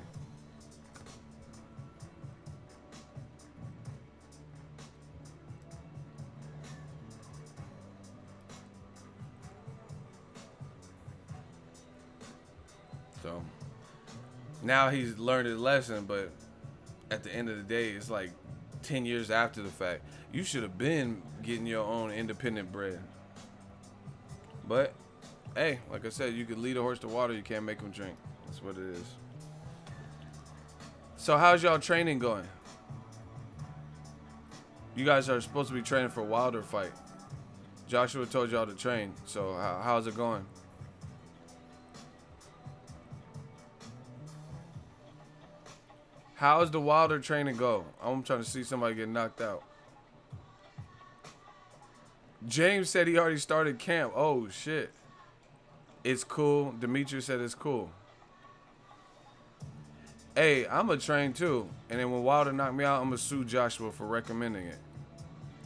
[SPEAKER 1] So now he's learned his lesson, but at the end of the day, it's like 10 years after the fact. You should have been getting your own independent bread. But, hey, like I said, you can lead a horse to water, you can't make him drink. That's what it is. So how's y'all training going? You guys are supposed to be training for Wilder fight. Joshua told y'all to train, so how's it going? How's the Wilder training go? I'm trying to see somebody get knocked out. James said he already started camp. Oh, shit. It's cool. Demetrius said it's cool. Hey, I'm going to train too. And then when Wilder knocked me out, I'm going to sue Joshua for recommending it.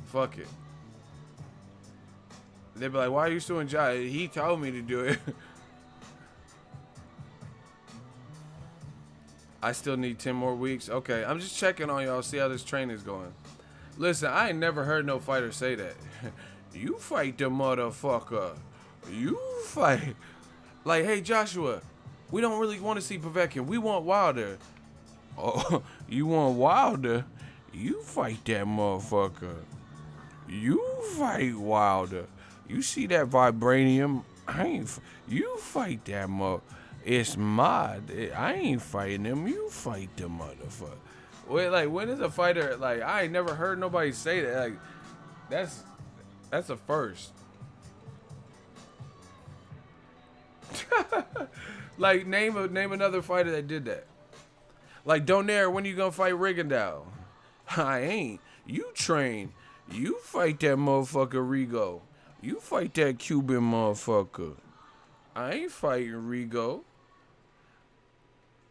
[SPEAKER 1] Fuck it. They'd be like, why are you suing Josh? He told me to do it. I still need 10 more weeks. Okay, I'm just checking on y'all, see how this training's going. Listen, I ain't never heard no fighter say that. You fight the motherfucker. You fight. Like, hey, Joshua, we don't really want to see Povetkin. We want Wilder. Oh, you want Wilder? You fight that motherfucker. You fight Wilder. You see that vibranium? You fight that motherfucker. It's mod. I ain't fighting him. You fight the motherfucker. Wait, like, when is a fighter, like, I ain't never heard nobody say that. Like, that's a first. Like, name another fighter that did that. Like, Donaire, when you gonna fight Rigondeaux? I ain't. You train. You fight that motherfucker Rigo. You fight that Cuban motherfucker. I ain't fighting Rigo.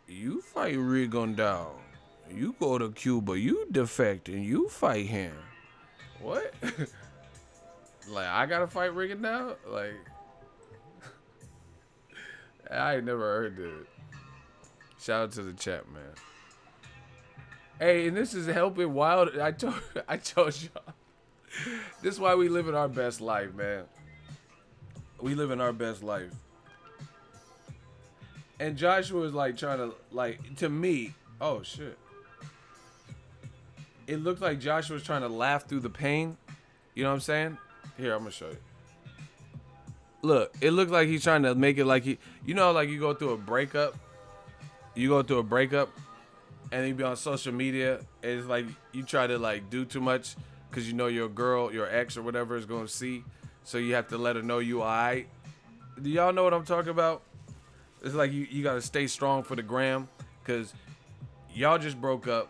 [SPEAKER 1] You fight Rigondeaux. You go to Cuba. You defect and you fight him. What? Like, I gotta fight Rigondeaux? Like, I ain't never heard that. Shout out to the chat, man. Hey, and this is helping Wild. I told y'all. This is why we live in our best life, man. We live in our best life. And Joshua was like trying to, like, to me, oh shit. It looked like Joshua was trying to laugh through the pain. You know what I'm saying? Here, I'm gonna show you. Look, it looked like he's trying to make it like you know, like you go through a breakup. You go through a breakup and you be on social media and it's like you try to like do too much because you know your girl, your ex or whatever is gonna see. So you have to let her know you alright. Do y'all know what I'm talking about? It's like you gotta stay strong for the gram because y'all just broke up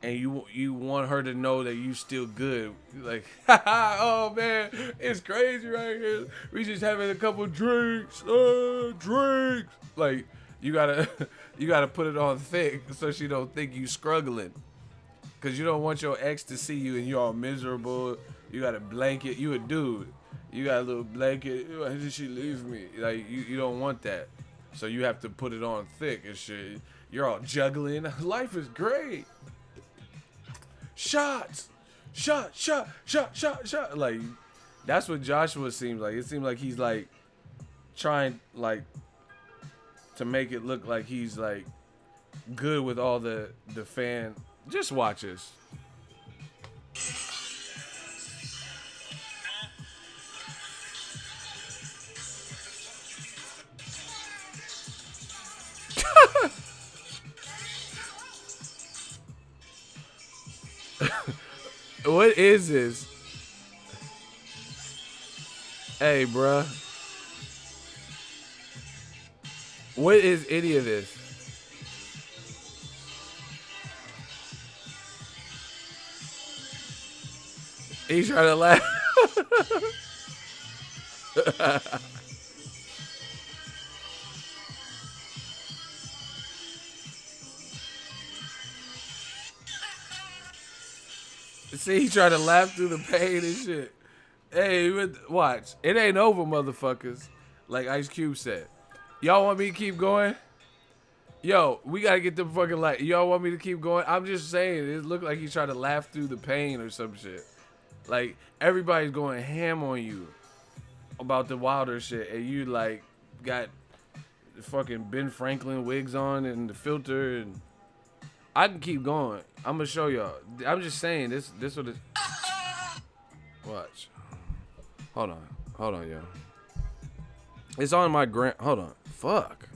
[SPEAKER 1] and you want her to know that you still good. Like, oh man, it's crazy right here. We just having a couple drinks. Like you gotta put it on thick so she don't think you struggling. Cause you don't want your ex to see you and you all miserable. You got a blanket. You a dude. You got a little blanket. Why did she leave me? Like you don't want that. So you have to put it on thick and shit. You're all juggling. Life is great. Shots. Shot. Like, that's what Joshua seems like. It seems like he's like trying like to make it look like he's like good with all the fan. Just watch this. What is this? Hey, bruh. What is any of this? He's trying to laugh. See, he tried to laugh through the pain and shit. Hey, watch. It ain't over, motherfuckers. Like Ice Cube said. Y'all want me to keep going? Yo, we gotta get the fucking light. Y'all want me to keep going? I'm just saying, it looked like he tried to laugh through the pain or some shit. Like, everybody's going ham on you about the Wilder shit, and you, like, got the fucking Ben Franklin wigs on and the filter, and I can keep going. I'm gonna show y'all. I'm just saying, this what it... Watch. Hold on, yo. It's on my hold on. Fuck.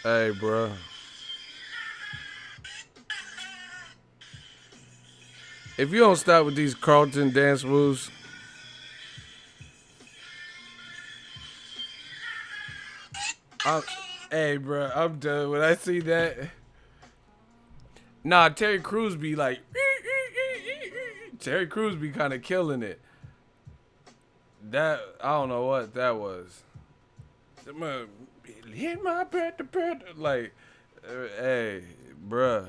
[SPEAKER 1] Hey, bro. If you don't stop with these Carlton dance moves, hey, bro, I'm done. When I see that, nah, Terry Crews be like, Terry Crews be kind of killing it. That I don't know what that was. Hit my like, hey, bruh,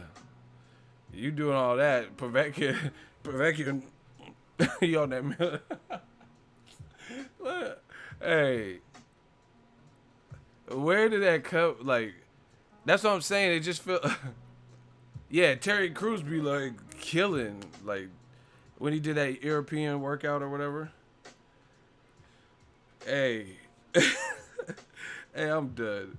[SPEAKER 1] you doing all that? Povetkin, you on that? Hey, where did that come? Like, that's what I'm saying. It just feel, yeah. Terry Crews be like killing, like when he did that European workout or whatever. Hey. Hey, I'm done.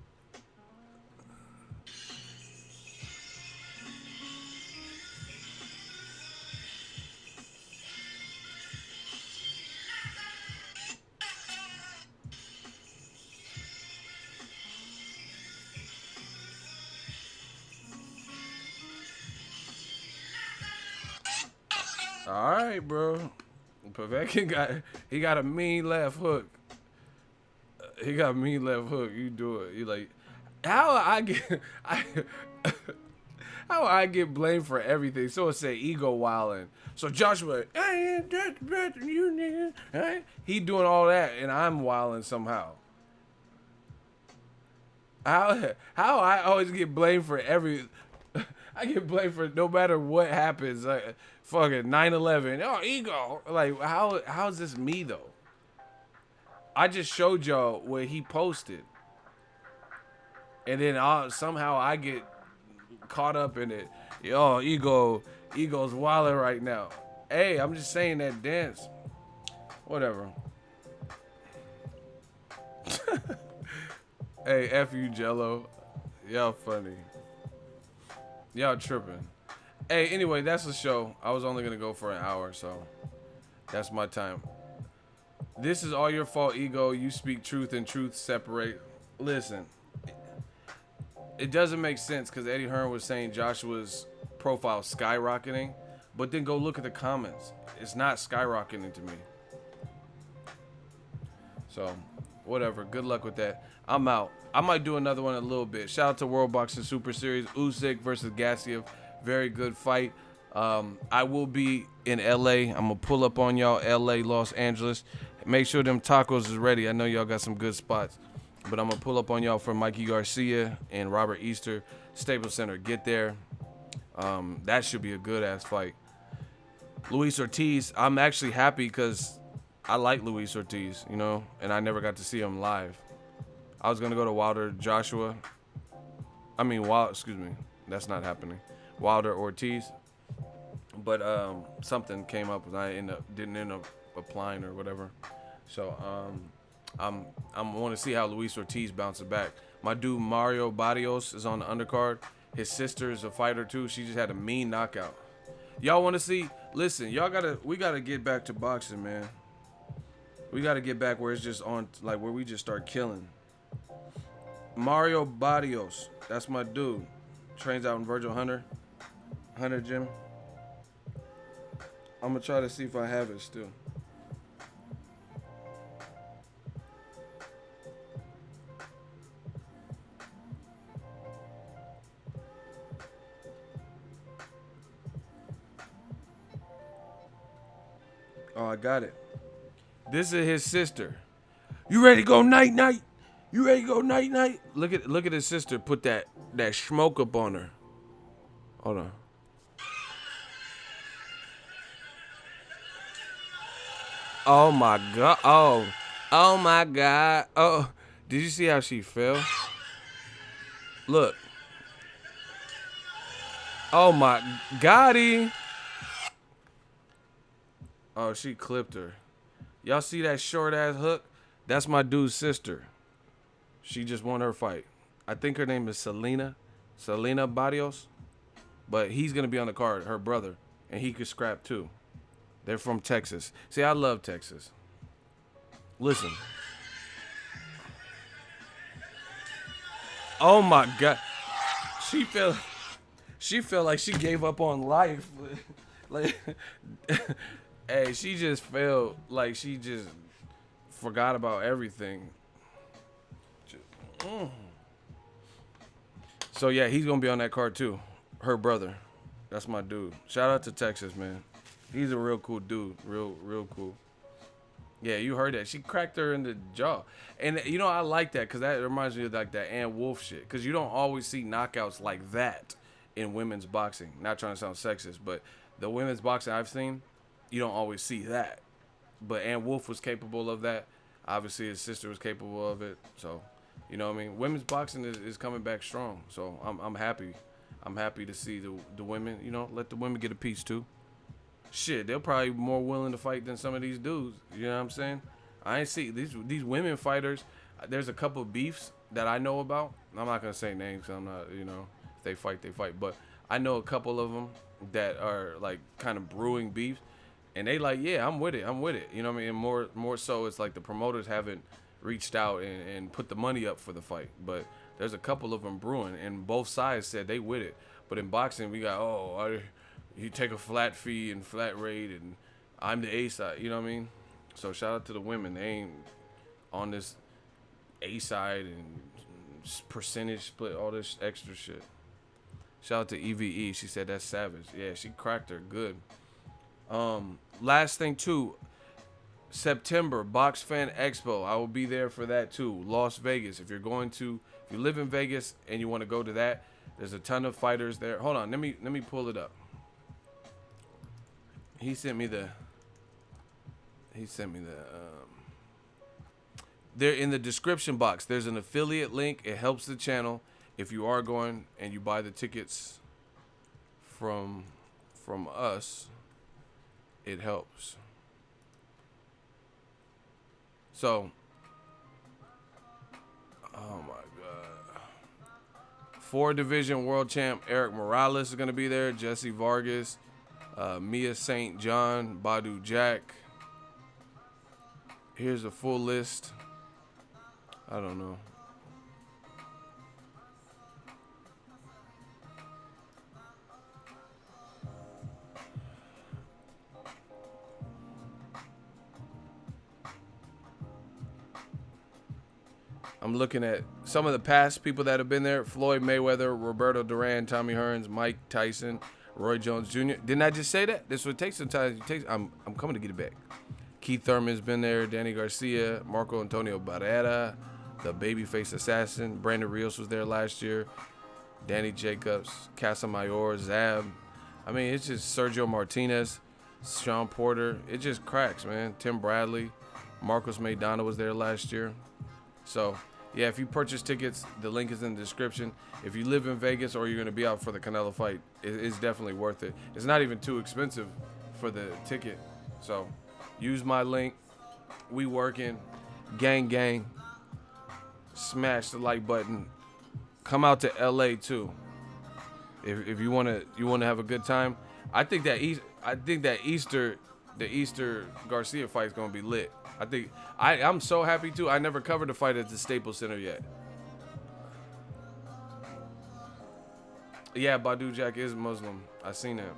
[SPEAKER 1] All right, bro. Povetkin got a mean left hook. He got a mean left hook. You do it. You like, how I get how I get blamed for everything? So it say ego wilding. So Joshua, I ain't that better than you nigga. Right? He doing all that and I'm wilding somehow. How I always get blamed for every. I get blamed for no matter what happens. Like fucking 9/11. Oh, ego. Like how's this me though? I just showed y'all what he posted, and then somehow I get caught up in it. Yo, ego's wilding right now. Hey, I'm just saying that dance. Whatever. Hey, F you, Jello. Y'all funny. Y'all tripping. Hey, anyway, that's the show. I was only gonna go for an hour, so that's my time. This is all your fault, ego. You speak truth and truth separate. Listen, it doesn't make sense because Eddie Hearn was saying Joshua's profile skyrocketing, but then go look at the comments. It's not skyrocketing to me. So, whatever. Good luck with that. I'm out. I might do another one in a little bit. Shout out to World Boxing Super Series. Usyk versus Gassiev. Very good fight. I will be in LA. I'm going to pull up on y'all, LA, Los Angeles. Make sure them tacos is ready. I know y'all got some good spots. But I'm going to pull up on y'all for Mikey Garcia and Robert Easter. Staples Center. Get there. That should be a good-ass fight. Luis Ortiz, I'm actually happy because I like Luis Ortiz, you know, and I never got to see him live. I was going to go to Wilder Joshua. Excuse me. That's not happening. Wilder Ortiz. But something came up and I didn't end up applying or whatever. So I want to see how Luis Ortiz bounces back. My dude Mario Barrios is on the undercard. His sister is a fighter too. She just had a mean knockout. Y'all want to see? Listen, we gotta get back to boxing, man. We gotta get back where it's just on, like where we just start killing. Mario Barrios, that's my dude. Trains out in Virgil Hunter Gym. I'm gonna try to see if I have it still. Oh, I got it. This is his sister. You ready to go night night? You ready to go night night? Look at his sister. Put that smoke up on her. Hold on. Oh my god. Oh my god. Oh, did you see how she fell? Look. Oh my Gotti. Oh, she clipped her. Y'all see that short ass hook? That's my dude's sister. She just won her fight. I think her name is Selena Barrios. But he's gonna be on the card, her brother, and he could scrap too. They're from Texas. See, I love Texas. Listen. Oh my god. She felt like she gave up on life. Like hey, she just felt like she just forgot about everything. So yeah, he's gonna be on that card too. Her brother. That's my dude. Shout out to Texas, man. He's a real cool dude. Real cool. Yeah, you heard that. She cracked her in the jaw. And, you know, I like that because that reminds me of, like, that Ann Wolf shit. Because you don't always see knockouts like that in women's boxing. Not trying to sound sexist, but the women's boxing I've seen, you don't always see that. But Ann Wolf was capable of that. Obviously, his sister was capable of it. So, you know what I mean? Women's boxing is coming back strong. So, I'm happy. I'm happy to see the women, you know, let the women get a piece, too. Shit, they're probably more willing to fight than some of these dudes. You know what I'm saying? I ain't see these women fighters. There's a couple of beefs that I know about. I'm not gonna say names. I'm not, you know, if they fight, they fight. But I know a couple of them that are like kind of brewing beefs, and they like, yeah, I'm with it. You know what I mean? And more so, it's like the promoters haven't reached out and put the money up for the fight. But there's a couple of them brewing, and both sides said they with it. But in boxing, we got you take a flat fee and flat rate, and I'm the A side. You know what I mean? So shout out to the women. They ain't on this A side and percentage split, all this extra shit. Shout out to EVE. She said that's savage. Yeah, she cracked her good. Last thing too, September Box Fan Expo. I will be there for that too. Las Vegas. If you live in Vegas and you want to go to that, there's a ton of fighters there. Hold on, let me pull it up. He sent me the there in the description box. There's an affiliate link. It helps the channel if you are going and you buy the tickets from us. It helps. So, oh my god. 4-division world champ Eric Morales is going to be there. Jesse Vargas, Mia St. John, Badu Jack. Here's a full list. I don't know. I'm looking at some of the past people that have been there. Floyd Mayweather, Roberto Duran, Tommy Hearns, Mike Tyson, Roy Jones Jr. Didn't I just say that? This would take some time. I'm coming to get it back. Keith Thurman's been there. Danny Garcia, Marco Antonio Barrera, the babyface assassin. Brandon Rios was there last year. Danny Jacobs, Casamayor, Zab. I mean, it's just Sergio Martinez, Sean Porter. It just cracks, man. Tim Bradley, Marcos Maidana was there last year. So, yeah, if you purchase tickets, the link is in the description. If you live in Vegas or you're going to be out for the Canelo fight, it's definitely worth it. It's not even too expensive for the ticket. So, use my link. We working. Gang. Smash the like button. Come out to LA too. If you want to have a good time. I think that the Easter Garcia fight is going to be lit. I'm so happy too. I never covered a fight at the Staples Center yet. Yeah, Badu Jack is Muslim. I seen that.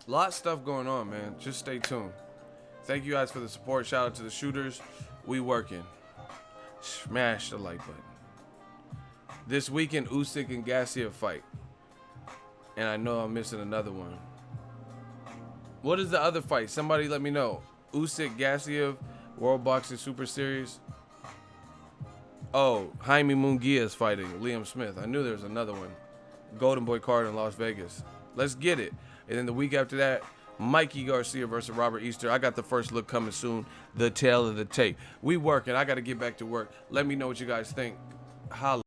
[SPEAKER 1] Lot of stuff going on, man. Just stay tuned. Thank you guys for the support. Shout out to the shooters. We working. Smash the like button. This weekend, Usyk and Gassiev fight. And I know I'm missing another one. What is the other fight? Somebody let me know. Usyk-Gassiev, World Boxing Super Series. Oh, Jaime Munguia is fighting Liam Smith. I knew there was another one. Golden Boy card in Las Vegas. Let's get it. And then the week after that, Mikey Garcia versus Robert Easter. I got the first look coming soon. The tail of the tape. We working. I got to get back to work. Let me know what you guys think. Holla.